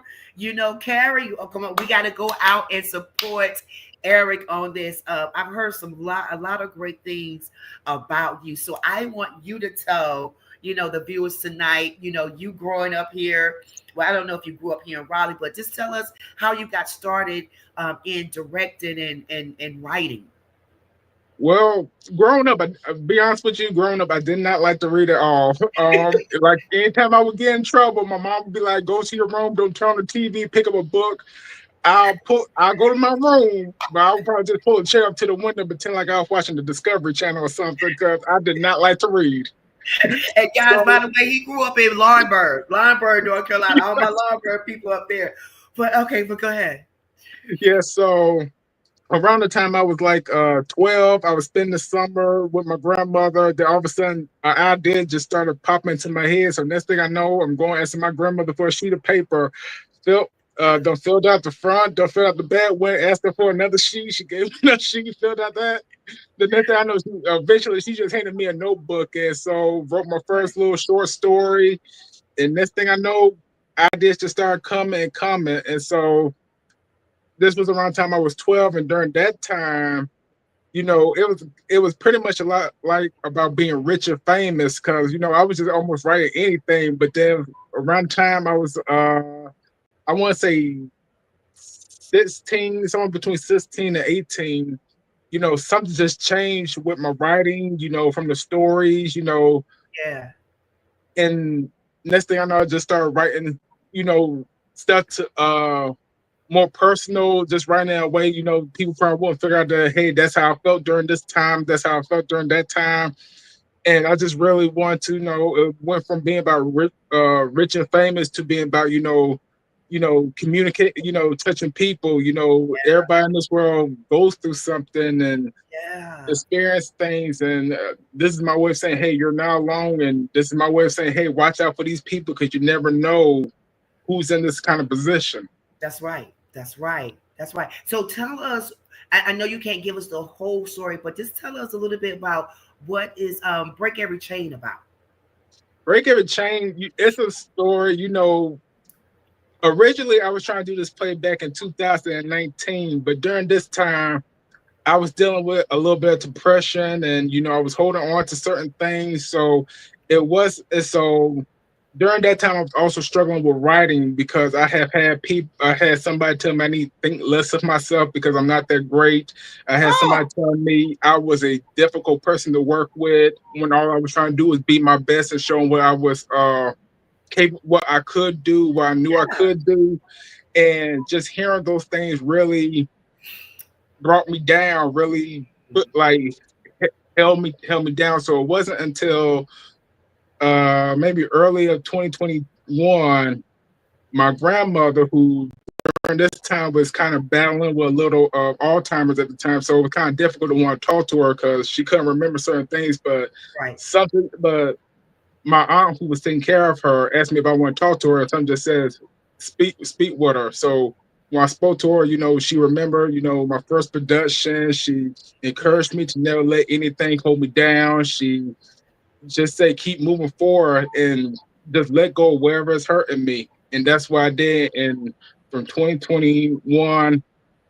B: Carrie, come on, we got to go out and support Eric on this. I've heard a lot of great things about you. So I want you to tell, the viewers tonight, you growing up here. Well, I don't know if you grew up here in Raleigh, but just tell us how you got started in directing and writing.
G: Well, growing up, I'll be honest with you, I did not like to read at all. Like anytime I would get in trouble, my mom would be like, go to your room, don't turn on the TV, pick up a book. I'll go to my room, but I'll probably just pull a chair up to the window, pretend like I was watching the Discovery Channel or something, because I did not like to read.
B: And guys, by the way, he grew up in Laurinburg, North Carolina. All my Laurinburg people up there. But go ahead.
G: Yeah, so around the time I was like 12, I was spending the summer with my grandmother. Then all of a sudden, an idea just started popping into my head. So next thing I know, I'm going asking my grandmother for a sheet of paper. Don't fill out the front, don't fill out the back. Went asked her for another sheet. She gave me another sheet, filled out that. The next thing I know, eventually she just handed me a notebook, and so wrote my first little short story. And next thing I know, ideas just started coming. And so this was around the time I was 12, and during that time, it was pretty much a lot like about being rich and famous, because I was just almost writing anything. But then around the time I was I want to say 16, somewhere between 16 and 18, something just changed with my writing, from the stories,
B: Yeah.
G: and next thing I know, I just started writing, you know, stuff to more personal, just writing in a way, people probably won't figure out that, hey, that's how I felt during this time, that's how I felt during that time. And I just really want to, it went from being about rich and famous to being about, communicate, touching people. Everybody in this world goes through something and
B: Yeah.
G: experience things. And this is my way of saying, hey, you're not alone. And this is my way of saying, hey, watch out for these people because you never know who's in this kind of position.
B: That's right. That's right. That's right. So tell us, I know you can't give us the whole story, but just tell us a little bit about what is Break Every Chain about.
G: Break Every Chain, it's a story, originally I was trying to do this play back in 2019, but during this time, I was dealing with a little bit of depression and I was holding on to certain things. So so during that time I was also struggling with writing because I had somebody tell me I need to think less of myself because I'm not that great. I had somebody
B: Oh,
G: tell me I was a difficult person to work with when all I was trying to do was be my best and showing what I was capable, what I could do, what I knew I
B: yeah.
G: could do. And just hearing those things really brought me down, really put like held me down. So it wasn't until maybe early of 2021, my grandmother, who during this time was kind of battling with a little Alzheimer's at the time, so it was kind of difficult to want to talk to her because she couldn't remember certain things.
B: Right.
G: But my aunt, who was taking care of her, asked me if I want to talk to her, and something just says, "Speak with her." So when I spoke to her, she remembered, my first production. She encouraged me to never let anything hold me down. She just said, keep moving forward and just let go of wherever it's hurting me. And that's what I did. And from 2021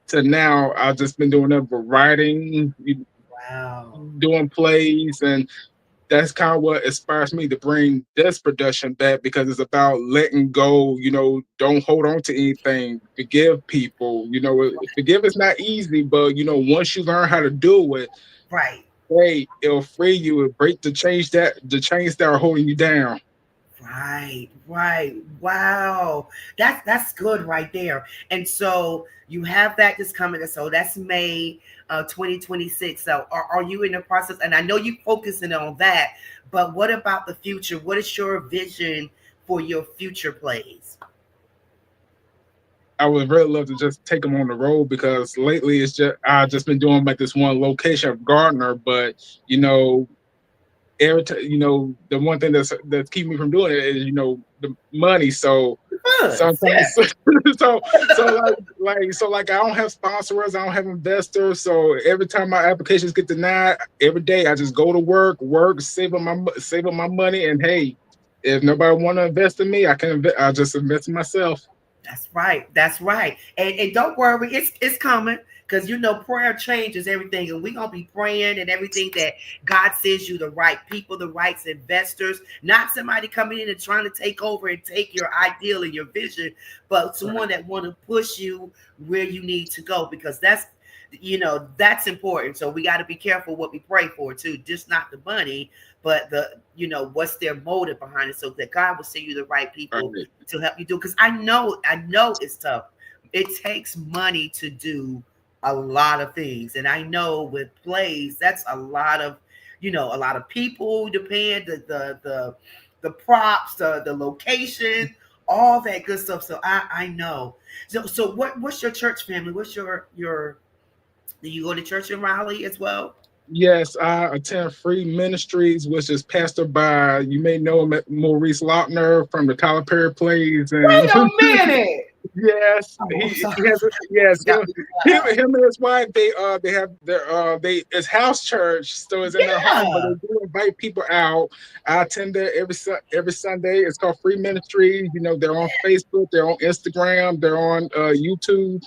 G: to now, I've just been doing nothing but writing,
B: Wow.
G: doing plays, and that's kind of what inspires me to bring this production back because it's about letting go. Don't hold on to anything. Forgive people. Forgive is not easy, but once you learn how to do it,
B: Right.
G: hey, it'll free you and break the chains that are holding you down.
B: Right, right. Wow. That's good right there. And so you have that just coming. So that's May 2026. So are you in the process? And I know you focusing on that, but what about the future? What is your vision for your future plays?
G: I would really love to just take them on the road because lately it's just I've just been doing like this one location of Gardner, but you know every time the one thing that's keeping me from doing it is the money. So
B: Funds, yeah.
G: sometimes so so I don't have sponsors, I don't have investors. So every time my applications get denied, every day I just go to work, save up my money, and hey, if nobody want to invest in me, I just invest in myself.
B: That's right. That's right. And don't worry, it's coming because prayer changes everything, and we're gonna be praying and everything that God sends you the right people, the right investors, not somebody coming in and trying to take over and take your ideal and your vision, but someone that want to push you where you need to go because that's important. So we got to be careful what we pray for too, just not the money, but what's their motive behind it, so that God will send you the right people
G: Right.
B: to help you do. Because I know it's tough. It takes money to do a lot of things, and I know with plays, that's a lot of people depend the props, the location, all that good stuff. So I know. So what's your church family? What's your do you go to church in Raleigh as well?
G: Yes, I attend Free Ministries, which is pastored by, you may know him, Maurice Lautner from the Tyler Perry plays. And
B: Wait a minute.
G: yes,
B: Oh,
G: he
B: sorry.
G: has yes,
B: Got me wild.
G: him and his wife, they have their it's house church, so it's in their home, but they
B: Yeah.
G: do invite people out. I attend there every Sunday. It's called Free Ministries. They're on Facebook, they're on Instagram, they're on YouTube.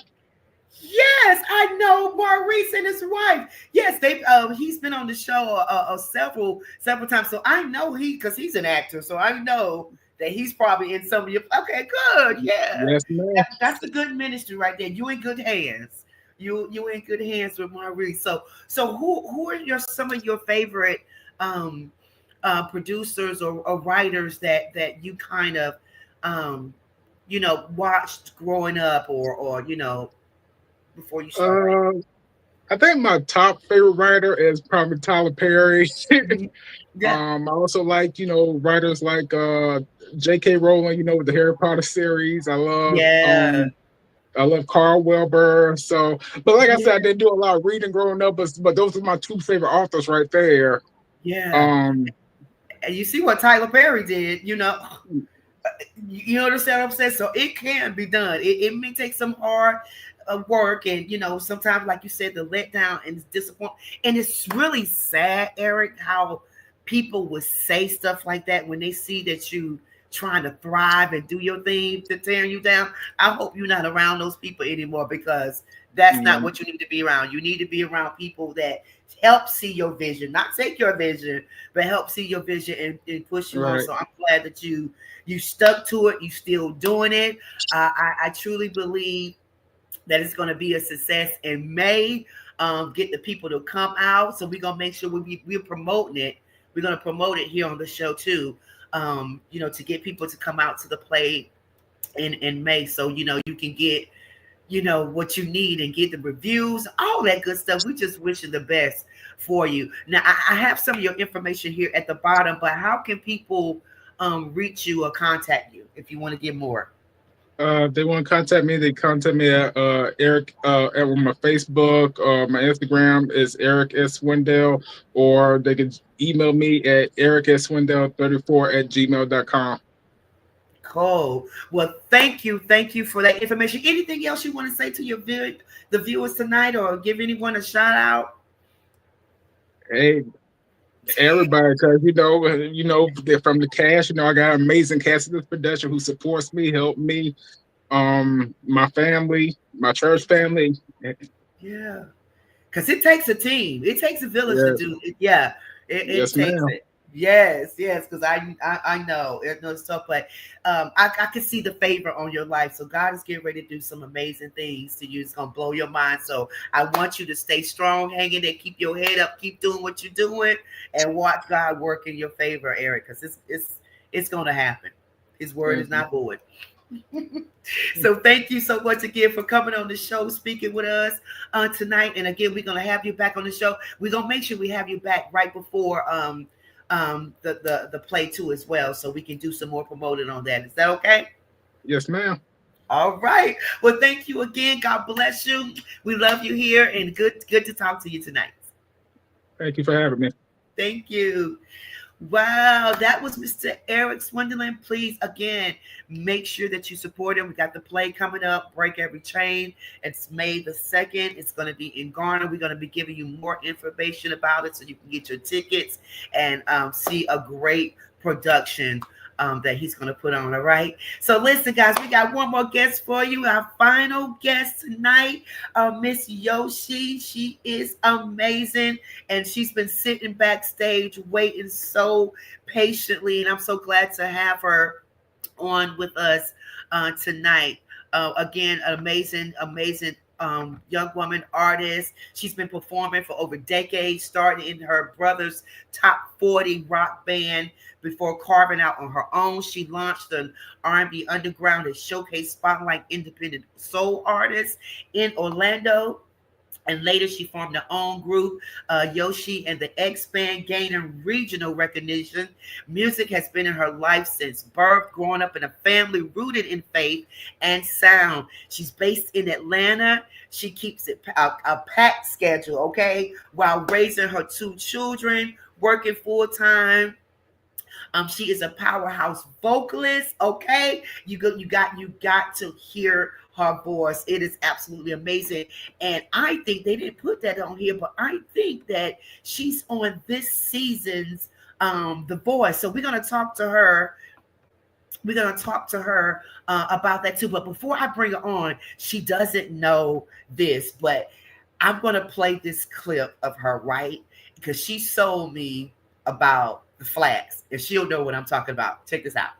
B: Yes, I know Maurice and his wife. Yes, they he's been on the show several times. So I know because he's an actor. So I know that he's probably in some of your. Okay, good. Yeah,
G: Yes, ma'am.
B: that's a good ministry right there. You in good hands. you in good hands with Maurice. So who are some of your favorite um producers or writers that you kind of um watched growing up or before you start writing?
G: Uh, I think my top favorite writer is probably Tyler Perry.
B: Mhm. Yeah,
G: I also like, writers like J.K. Rowling, with the Harry Potter series.
B: yeah,
G: I love Carl Wilbur. So, but like I said, I
B: yeah,
G: didn't do a lot of reading growing up, but those are my two favorite authors right there.
B: yeah.
G: Um,
B: And you see what Tyler Perry did, you understand what I'm saying? So it can be done. It may take some hard work, and sometimes, like you said, the letdown and disappointment. And it's really sad, Eric, how people would say stuff like that when they see that you trying to thrive and do your thing to tear you down. I hope you're not around those people anymore, because that's not
G: yeah,
B: what you need to be around. You need to be around people that help see your vision, not take your vision, but help see your vision and push you on.
G: right.
B: So I'm glad that you stuck to it. You still doing it. I truly believe that it's going to be a success in May. Get the people to come out. So we're going to make sure we're promoting it. We're going to promote it here on the show too. To get people to come out to the play in May. So, you can get, what you need and get the reviews, all that good stuff. We just wishing the best for you. Now, I have some of your information here at the bottom, but how can people reach you or contact you if you want to get more?
G: If they want to contact me, they contact me at Eric at my Facebook. My Instagram is Eric S. Swindell, or they can email me at ericswindell34@gmail.com.
B: Cool. Well, thank you for that information. Anything else you want to say to the viewers tonight, or give anyone a shout out?
G: Hey, everybody, because they're from the cast. I got an amazing cast of this production who supports me, help me, my family, my church family.
B: Yeah. Because it takes a team. It takes a village to
G: Yes,
B: do it. Yeah, it
G: yes,
B: takes
G: ma'am.
B: it. Yes, yes. Because I know it knows stuff, but I can see the favor on your life. So God is getting ready to do some amazing things to you. It's gonna blow your mind. So I want you to stay strong, hang in there, keep your head up, keep doing what you're doing, and watch God work in your favor, Eric. Because it's gonna happen. His word is
G: Mhm.
B: not void. So thank you so much again for coming on the show, speaking with us tonight. And again, we're gonna have you back on the show. We're gonna make sure we have you back right before the play too as well, so we can do some more promoting on that. Is that okay?
G: Yes, ma'am.
B: All right. Well, thank you again. God bless you. We love you here, and good to talk to you tonight.
G: Thank you for having me.
B: Thank you. Wow, that was Mr. Eric Swindling. Please, again, make sure that you support him. We got the play coming up, Break Every Chain. It's May the 2nd. It's going to be in Garner. We're going to be giving you more information about it so you can get your tickets and see a great production that he's going to put on. All right. So listen, guys, we got one more guest for you. Our final guest tonight, Miss Yoshi. She is amazing, and she's been sitting backstage waiting so patiently, and I'm so glad to have her on with us tonight. Again, an amazing young woman artist. She's been performing for over decades, starting in her brother's top 40 rock band before carving out on her own. She launched an R&B underground that showcased spotlight independent soul artists in Orlando. And later she formed her own group, Yoshi and the X Band, gaining regional recognition. Music has been in her life since birth, growing up in a family rooted in faith and sound. She's based in Atlanta. She keeps it a packed schedule, okay, while raising her two children, working full time. She is a powerhouse vocalist. Okay, you got to hear her voice. It is absolutely amazing, and I think they didn't put that on here, but I think that she's on this season's The Voice. So we're gonna talk to her. We're gonna talk to her about that too. But before I bring her on, she doesn't know this, but I'm gonna play this clip of her, right? Because she sold me about the flags, and she'll know what I'm talking about. Check this out.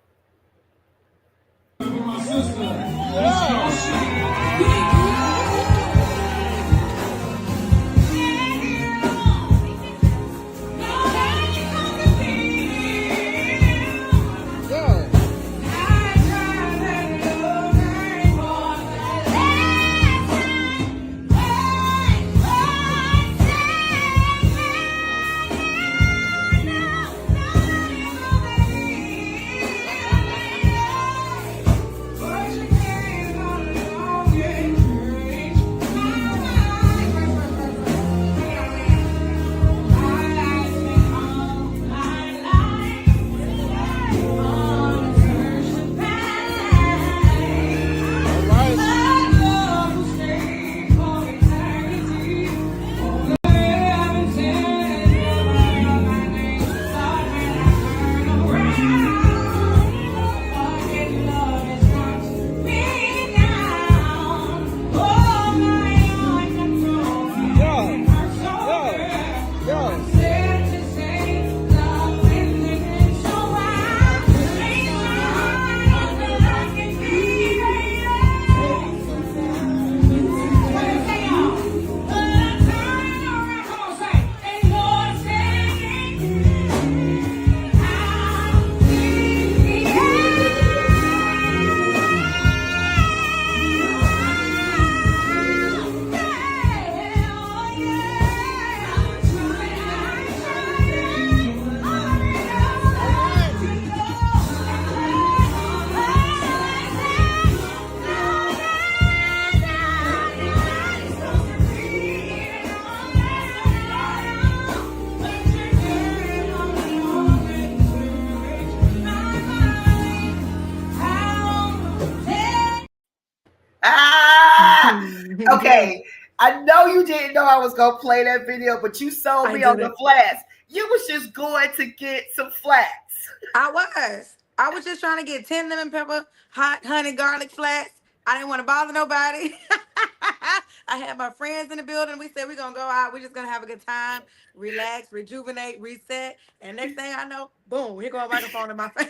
F: Yes,
B: Okay, I know you didn't know I was gonna play that video, but you sold
H: I
B: me on the
H: didn't.
B: flats. You was just going to get some flats.
H: I was. I was just trying to get 10 lemon pepper, hot honey garlic flats. I didn't want to bother nobody. I had my friends in the building. We said we're gonna go out. We're just gonna have a good time, relax, rejuvenate, reset. And next thing I know, boom, here go a microphone in my face.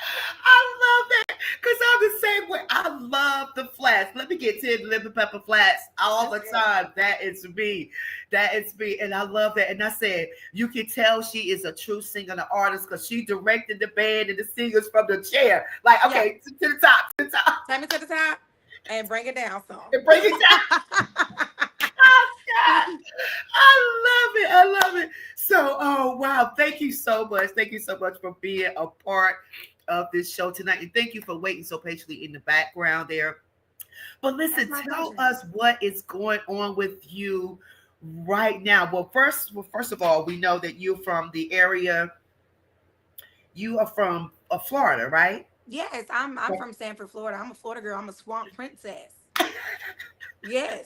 B: I love that because I'm the same way. I love the flats. Let me get 10 lemon pepper flats all
H: That's
B: the
H: it.
B: time. That is me. That is me. And I love that. And I said, you can tell she is a true singer and an artist because she directed the band and the singers from the chair. Like,
H: Yeah.
B: okay, to the top, to the top.
H: Take me to the top and bring it down some.
B: And bring it down. Oh, God. I love it. I love it. So, oh wow, thank you so much. Thank you so much for being a part of this show tonight, and thank you for waiting so patiently in the background there. But
H: That's
B: listen,
H: my
B: tell
H: pleasure.
B: us what is going on with you right now. First of all, we know that you're from the area. You are from Florida, right?
H: Yes, I'm from Sanford, Florida. I'm a Florida girl. I'm a swamp princess. Yes,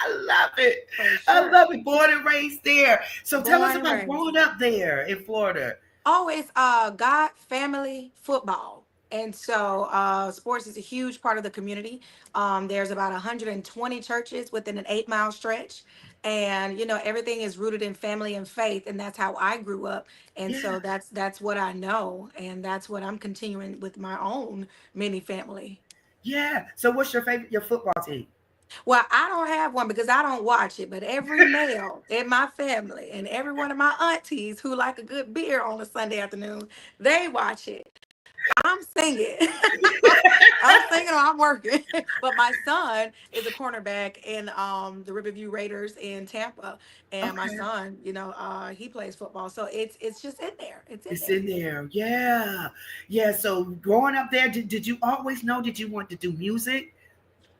B: I love it.
H: for
B: I
H: sure.
B: love it. Born and raised there. So tell us
H: Born and
B: about
H: raised.
B: growing up there in Florida.
H: Always God, family, football. And so sports is a huge part of the community. There's about 120 churches within an 8 mile stretch. And you know, everything is rooted in family and faith, and that's how I grew up. And
B: Yeah.
H: so that's what I know, and that's what I'm continuing with my own mini family.
B: Yeah. So what's your football team?
H: Well, I don't have one because I don't watch it, but every male in my family and every one of my aunties who like a good beer on a Sunday afternoon, they watch it. I'm singing. I'm singing or I'm working. But my son is a cornerback in the Riverview Raiders in Tampa. And my
B: Okay.
H: son, he plays football. So it's just in there. It's in
B: It's
H: there.
B: in there. Yeah. Yeah. So growing up there, did you always know, did you want to do music?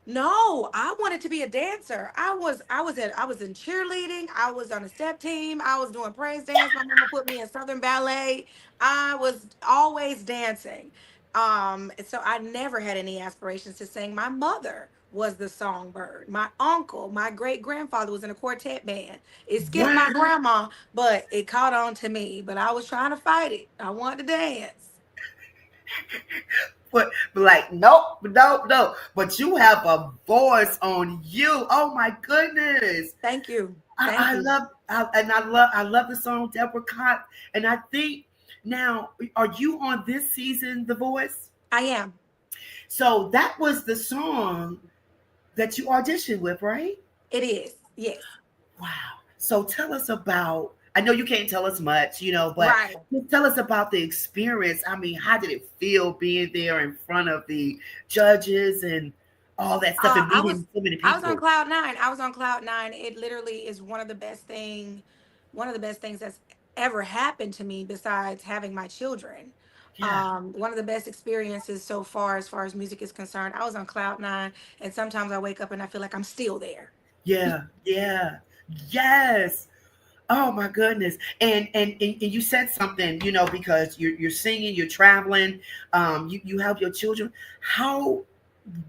H: No, I wanted to be a dancer. I was in cheerleading. I was on a step team. I was doing praise dance. My mama put me in Southern ballet. I was always dancing. So I never had any aspirations to sing. My mother was the songbird. My uncle, my great grandfather was in a quartet band. It skipped my
B: Wow.
H: grandma, but it caught on to me. But I was trying to fight it. I wanted to dance.
B: But like, nope, nope, no. But you have a voice on you. Oh my goodness.
H: Thank you. Thank
B: I
H: you.
B: love I love the song Deborah Cox. And I think now, are you on this season The Voice?
H: I am.
B: So that was the song that you auditioned with, right?
H: It is. Yes.
B: Wow. So tell us about, I know you can't tell us much, but
H: Right.
B: just tell us about the experience. I mean, how did it feel being there in front of the judges and all that stuff
H: Uh,
B: and
H: I was
B: meeting so many
H: I was on
B: people?
H: cloud nine. I was on cloud nine. It literally is one of the best things that's ever happened to me besides having my children.
B: Yeah.
H: One of the best experiences so far as music is concerned. I was on cloud nine, and sometimes I wake up and I feel like I'm still there.
B: Yeah. Yeah. Yes. Oh my goodness. And you said something, because you're singing, you're traveling, you have your children. How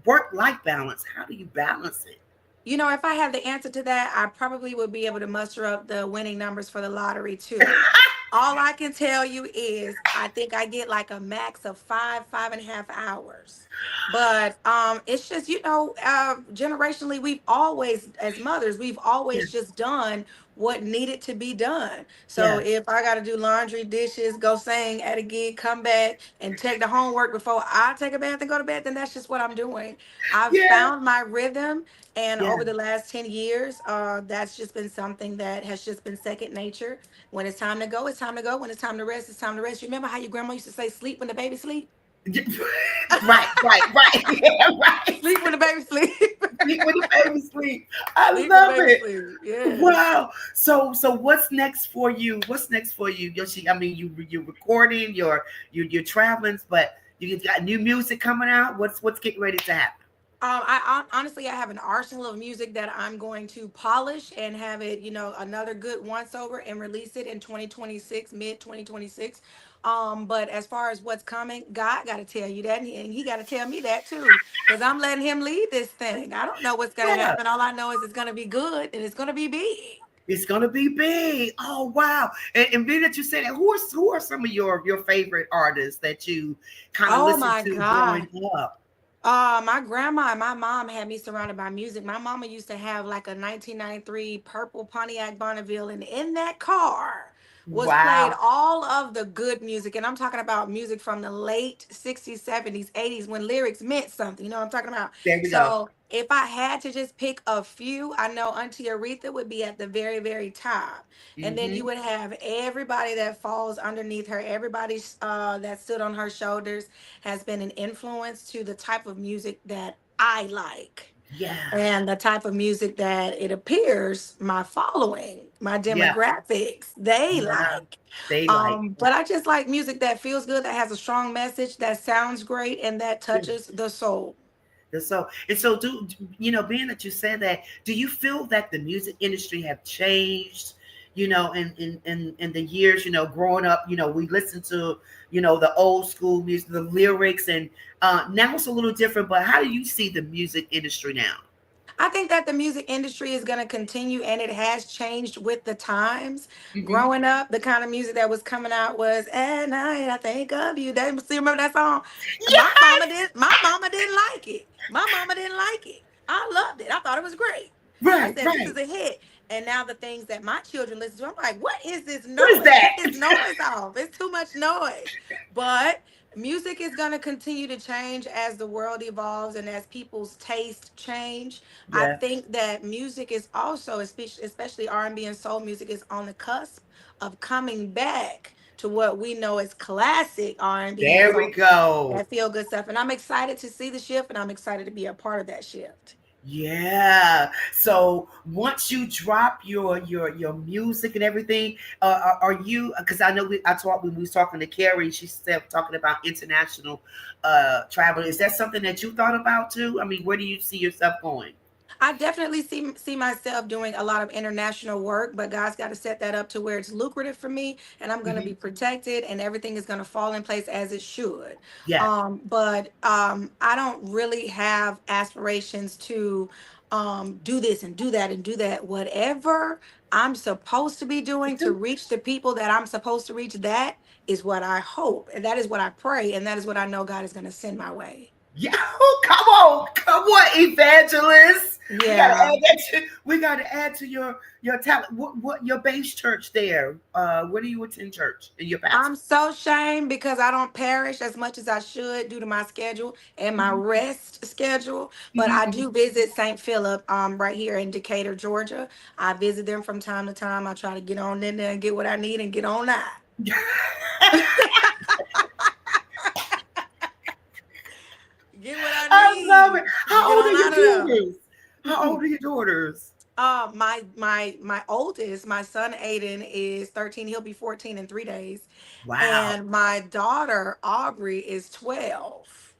B: work life balance? How do you balance it?
H: You know, if I had the answer to that, I probably would be able to muster up the winning numbers for the lottery too. All I can tell you is I think I get like a max of 5.5 hours. But it's just, generationally, we've always, as mothers, we've
B: Yeah.
H: always just done what needed to be done. So
B: Yeah.
H: if I got to do laundry, dishes, go sing at a gig, come back and take the homework before I take a bath and go to bed, then that's just what I'm doing. I've
B: Yeah.
H: found my rhythm. And
B: Yeah.
H: over the last 10 years, that's just been something that has just been second nature. When it's time to go, it's time to go. When it's time to rest, it's time to rest. You remember how your grandma used to say, sleep when the baby sleep?
B: Right, right, right. Yeah, right.
H: Sleep when the baby sleep.
B: Sleep when the baby sleep. I
H: Sleep when the
B: love
H: baby
B: it.
H: sleep. Yes.
B: Wow. So what's next for you? What's next for you, Yoshi? I mean, you're recording, you're traveling, but you got new music coming out. What's getting ready to happen?
H: Honestly, I have an arsenal of music that I'm going to polish and have it, another good once over and release it in 2026, mid 2026. But as far as what's coming, God got to tell you that, and He got to tell me that too, because I'm letting Him lead this thing. I don't know what's gonna
B: Yeah.
H: happen. All I know is it's gonna be good and it's gonna be big.
B: It's gonna be big. Oh wow! And being that you said that, who are some of your favorite artists that you kind of
H: Oh
B: listened
H: my
B: to growing
H: God.
B: up?
H: My grandma and my mom had me surrounded by music. My mama used to have like a 1993 purple Pontiac Bonneville, and in that car was played
B: Wow.
H: all of the good music. And I'm talking about music from the late 60s, 70s, 80s when lyrics meant something. You know what I'm talking about?
B: There we go.
H: So if I had to just pick a few, I know Auntie Aretha would be at the very, very top. And then you
B: Hmm.
H: would have everybody that falls underneath her, everybody that stood on her shoulders has been an influence to the type of music that I like
B: Yeah.
H: and the type of music that it appears my following, my
B: Yeah.
H: demographics, they
B: Yeah.
H: like.
B: They like.
H: But I just like music that feels good, that has a strong message, that sounds great, and that
B: Yeah.
H: touches the soul.
B: And so do you know, being that you said that, do you feel that the music industry have changed, in the years, growing up, we listened to, the old school music, the lyrics, and now it's a little different, but how do you see the music industry now?
H: I think that the music industry is going to continue and it has changed with the times.
B: Hmm.
H: Growing up, the kind of music that was coming out was "At night I think of you." They still remember that song?
B: Yes.
H: My mama didn't like it. My mama didn't like it. I loved it. I thought it was great. I
B: Right,
H: said this
B: right.
H: is a hit. And now the things that my children listen to, I'm like, what is this
B: What is
H: noise?
B: that?
H: Take this noise off. It's too much noise. But music is going to continue to change as the world evolves and as people's taste change. I
B: Yeah.
H: think that music is also, especially R&B and soul music, is on the cusp of coming back to what we know as classic R&B and
B: There we
H: soul,
B: go.
H: that feel good stuff. And I'm excited to see the shift, and I'm excited to be a part of that shift.
B: Yeah. So once you drop your music and everything, are you? Because I know I talked when we was talking to Carrie. She said talking about international travel. Is that something that you thought about too? I mean, where do you see yourself going?
H: I definitely see myself doing a lot of international work, but God's got to set that up to where it's lucrative for me, and I'm going to
B: Hmm.
H: be protected, and everything is going to fall in place as it should.
B: Yeah.
H: But I don't really have aspirations to do this and do that and do that. Whatever I'm supposed to be doing to reach the people that I'm supposed to reach, that is what I hope, and that is what I pray, and that is what I know God is going to send my way.
B: Yeah. Come on, evangelist. We gotta
H: Yeah.
B: add that to. We gotta add to your talent. What your base church there? Where do you attend church and your
H: I'm
B: pastor?
H: so ashamed because I don't parish as much as I should due to my schedule and my
B: Hmm.
H: rest schedule. But I
B: Hmm.
H: do visit St. Philip, right here in Decatur, Georgia. I visit them from time to time. I try to get on in there and get what I need and get on out. Get what I
B: I love it.
H: need.
B: How
H: Get
B: old are
H: on
B: your
H: out of
B: daughters? How
H: there.
B: old are your daughters?
H: My oldest, my son Aiden, is 13. He'll be 14 in 3 days.
B: Wow.
H: And my daughter Aubrey is 12.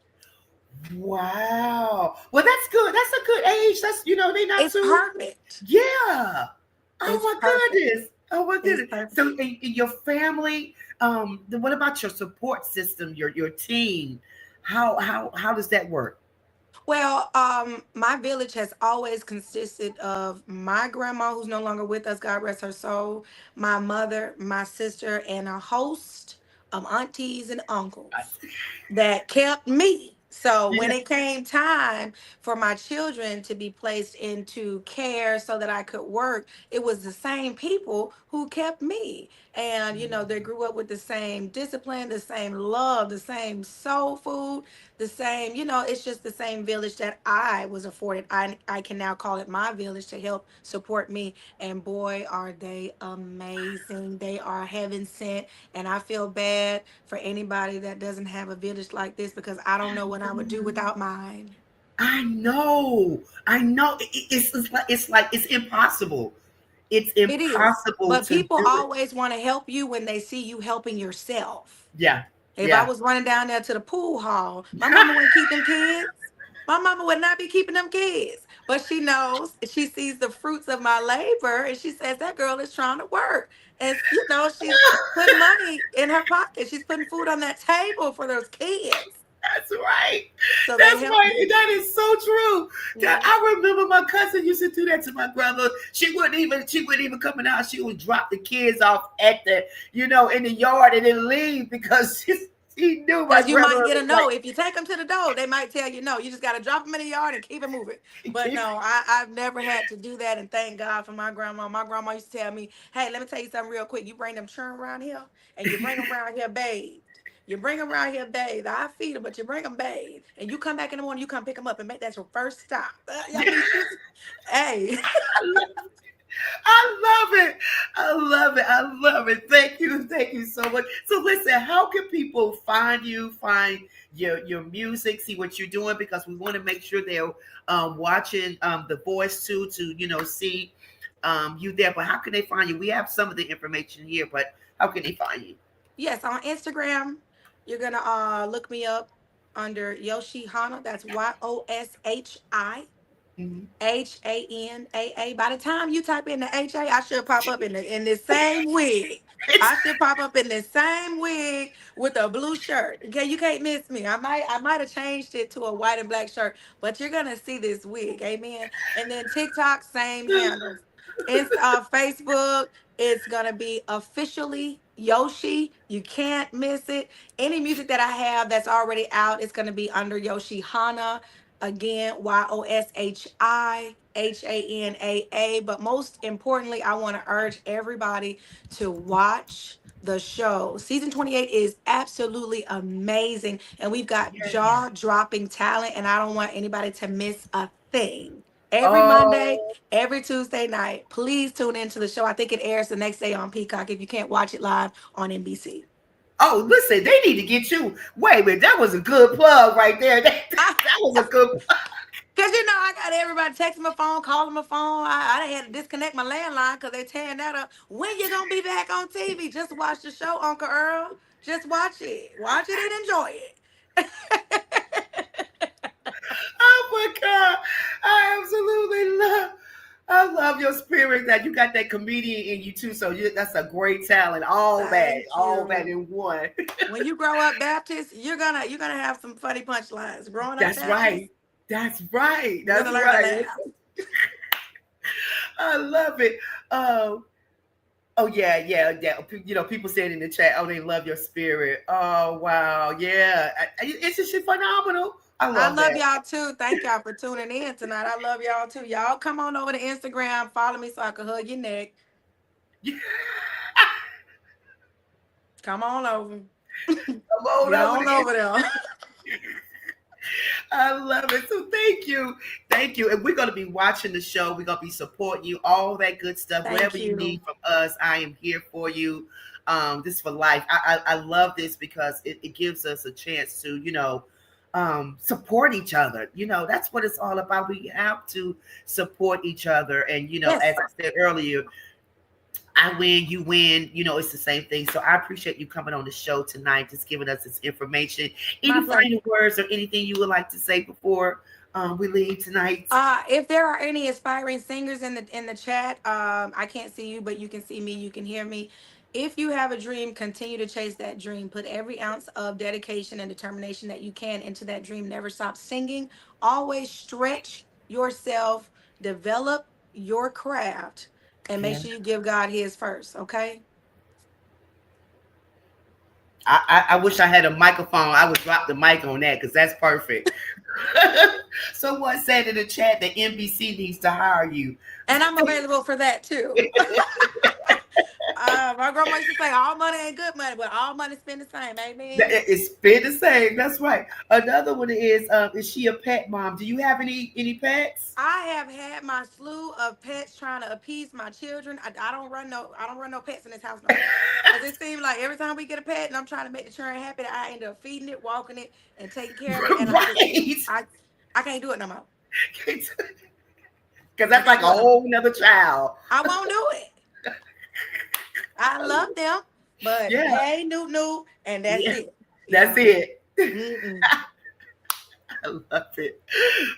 B: Wow. Well, that's good. That's a good age. That's, they not
H: It's
B: too.
H: perfect.
B: Yeah. Oh
H: It's
B: my
H: perfect.
B: goodness. Oh my
H: It's
B: goodness.
H: perfect.
B: So in your family, what about your support system, your team? How does that work?
H: Well, my village has always consisted of my grandma, who's no longer with us, God rest her soul, my mother, my sister, and a host of aunties and uncles that kept me. So when
B: Yeah.
H: it came time for my children to be placed into care so that I could work, it was the same people who kept me. And they grew up with the same discipline, the same love, the same soul food, the same, it's just the same village that I was afforded. I can now call it my village to help support me. And boy, are they amazing. They are heaven sent. And I feel bad for anybody that doesn't have a village like this because I don't know what I would do without mine.
B: I know. I know. It's like it's impossible. It's
H: It is.
B: impossible
H: But
B: to
H: people
B: do it.
H: always want to help you when they see you helping yourself.
B: Yeah.
H: If I
B: Yeah.
H: was running down there to the pool hall, my mama wouldn't keep them kids. My mama would not be keeping them kids. But she knows, she sees the fruits of my labor, and she says that girl is trying to work. And she's putting money in her pocket. She's putting food on that table for those kids.
B: That's right.
H: So that
B: That's
H: helps
B: right. And
H: me.
B: that is so true. That
H: Mhm.
B: I remember my cousin used to do that to my brother. She wouldn't even come in the house. She would drop the kids off at in the yard and then leave because she knew my
H: Because you might
B: grandmother
H: get a
B: was like,
H: no. If you take them to the door, they might tell you no. You just got to drop them in the yard and keep it moving. But
B: keep
H: no, I've never had to do that. And thank God for my grandma. My grandma used to tell me, hey, let me tell you something real quick. You bring them children around here and you bring them around here bathed. You bring them around here bathed. I feed them, but you bring them bathed. And you come back in the morning, you come pick them up and make that your first stop. I mean, hey.
B: I love it. I love it. I love it. Thank you. Thank you so much. So listen, how can people find you, find your music, see what you're doing? Because we want to make sure they're watching The Voice too, to see you there. But how can they find you? We have some of the information here, but how can they find you?
H: Yes, on Instagram, you're gonna look me up under Yoshi Hana. That's YOSHI.
B: Mhm.
H: HANAA. By the time you type in the HA, I should pop up in the same wig. I should pop up in the same wig with a blue shirt. Okay, you can't miss me. I might have changed it to a white and black shirt, but you're gonna see this wig. Amen. And then TikTok, same handles. Facebook, it's gonna be officially Yoshi. You can't miss it. Any music that I have that's already out, it's gonna be under Yoshi Hana. Again, YOSHIHANAA. But most importantly, I want to urge everybody to watch the show. Season 28 is absolutely amazing. And we've got
B: Yes.
H: jaw dropping talent, and I don't want anybody to miss a thing. Every Monday,
B: Oh,
H: every Tuesday night. Please tune into the show. I think it airs the next day on Peacock if you can't watch it live on NBC.
B: oh, listen, they need to get you. Wait a minute, that was a good plug right there. That was a good.
H: Cause I got everybody texting my phone, calling my phone. I done had to disconnect my landline because they tearing that up. When you gonna be back on TV? Just watch the show, Uncle Earl. Just watch it and enjoy it.
B: Oh my God, I love your spirit that you got that comedian in you too. So that's a great talent.
H: Thank
B: All that
H: you.
B: in one.
H: When you grow up Baptist, you're gonna have some funny punchlines. Growing up
B: That's
H: Baptist,
B: right. That's right.
H: you're
B: That's
H: gonna learn to
B: right.
H: laugh.
B: I love it. Oh yeah, yeah, yeah. People said in the chat, oh, they love your spirit. Oh wow, yeah. It's just phenomenal. I
H: I
B: love
H: love
B: that.
H: y'all too. Thank y'all for tuning in tonight. I love y'all too. Y'all come on over to Instagram, follow me so I can hug your neck. Come on over.
B: Come on
H: Get
B: over
H: on
B: there.
H: over there.
B: I love it. So thank you. Thank you. And we're going to be watching the show. We're going to be supporting you, all that good stuff. Whatever
H: Thank
B: you
H: you.
B: need from us, I am here for you. This is for life. I love this because it gives us a chance to, support each other. That's what it's all about. We have to support each other. And, as
H: Yes,
B: I said earlier, I win, you win. It's the same thing. So I appreciate you coming on the show tonight, just giving us this information.
H: my
B: Any
H: pleasure.
B: final words or anything you would like to say before we leave tonight?
H: If there are any aspiring singers in the chat, I can't see you, but you can see me, you can hear me. If you have a dream, continue to chase that dream. Put every ounce of dedication and determination that you can into that dream. Never stop singing. Always stretch yourself, develop your craft, and make
B: Yeah.
H: sure you give God his first, okay?
B: I wish I had a microphone. I would drop the mic on that because that's perfect. Someone said in the chat that NBC needs to hire you.
H: And I'm available for that too. My grandma used to say, all money ain't good money, but all money spend the same. Amen.
B: It's been the same. That's right. Another one is she a pet mom? Do you have any pets?
H: I have had my slew of pets trying to appease my children. I don't run no pets in this house no more. Cause it seems like every time we get a pet and I'm trying to make the children happy, I end up feeding it, walking it, and taking care of it. And
B: Right.
H: I can't do it no more.
B: Because
H: I
B: that's
H: can't
B: like a
H: do it no more.
B: whole nother child.
H: I won't do it. I love them, but
B: Yeah.
H: hey, new, and that's
B: Yeah.
H: it.
B: That's
H: Yeah.
B: it.
H: Mm-mm.
B: I love it.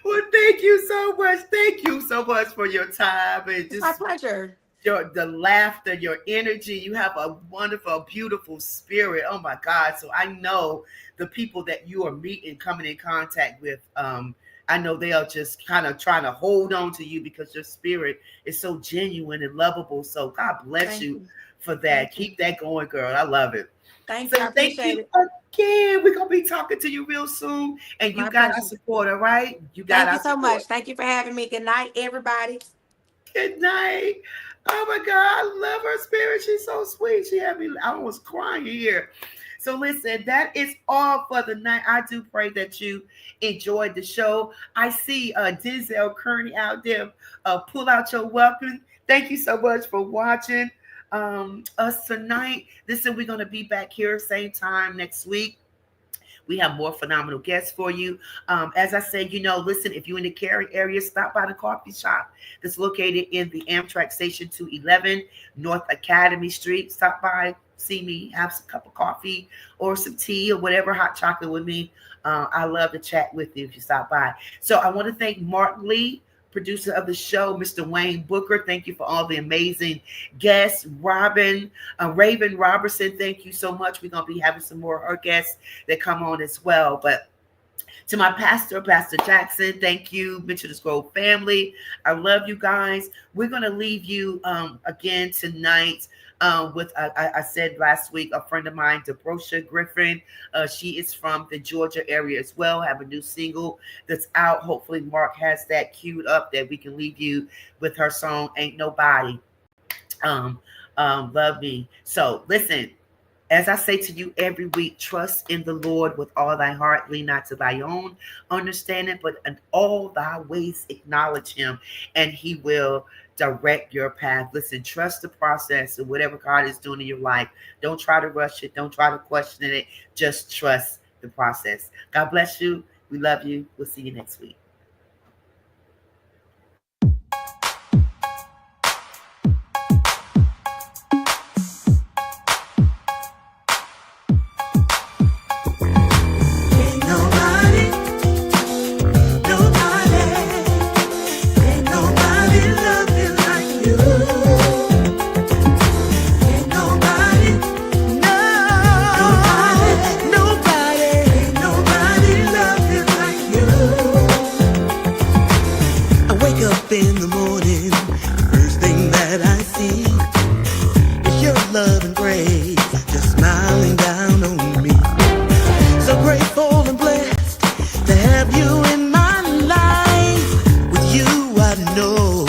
B: Well, thank you so much. Thank you so much for your time and
H: It's my
B: just
H: pleasure.
B: the laughter, your energy. You have a wonderful, beautiful spirit. Oh my God. So I know the people that you are meeting, coming in contact with, I know they are just kind of trying to hold on to you because your spirit is so genuine and lovable. So God bless
H: Thank
B: you
H: you.
B: for that.
H: Thank you.
B: Keep that going, girl. I love it.
H: Thank you. I
B: So thank
H: appreciate
B: you
H: it.
B: again. We're gonna be talking to you real soon. And you
H: My
B: got our
H: pleasure.
B: support, all right? You got
H: Thank you
B: our
H: so
B: support.
H: much. Thank you for having me. Good night, everybody.
B: Good night. Oh my God, I love her spirit. She's so sweet. She had me, I was crying here. So listen, that is all for the night. I do pray that you enjoyed the show. I see Denzel Kearney out there. Pull out your weapon. Thank you so much for watching us tonight. Listen, we're going to be back here same time next week. We have more phenomenal guests for you. As I said, listen, if you're in the Cary area, stop by the coffee shop that's located in the Amtrak Station 211 North Academy Street. Stop by, see me, have a cup of coffee or some tea or whatever, hot chocolate with me. I love to chat with you if you stop by. So I want to thank Mark Lee, producer of the show, Mr. Wayne Booker. Thank you for all the amazing guests. Raven Robertson, thank you so much. We're going to be having some more of her guests that come on as well. But to my pastor, Pastor Jackson, thank you. Mitchell's Grove family, I love you guys. We're going to leave you again tonight with, I said last week, a friend of mine, Debrosha Griffin. She is from the Georgia area as well, have a new single that's out. Hopefully Mark has that queued up that we can leave you with her song, Ain't Nobody. Love me. So listen, as I say to you every week, trust in the Lord with all thy heart, lean not to thy own understanding, but in all thy ways acknowledge him, and he will direct your path. Listen, trust the process of whatever God is doing in your life. Don't try to rush it. Don't try to question it. Just trust the process. God bless you. We love you. We'll see you next week.
E: Ain't nobody, nobody, ain't nobody love you like you. Ain't nobody, no, nobody, ain't nobody love you like you. I wake up in the morning, first thing that I see is your love and grace, just smiling down on me. So grateful and blessed to have you in my life. With you, I know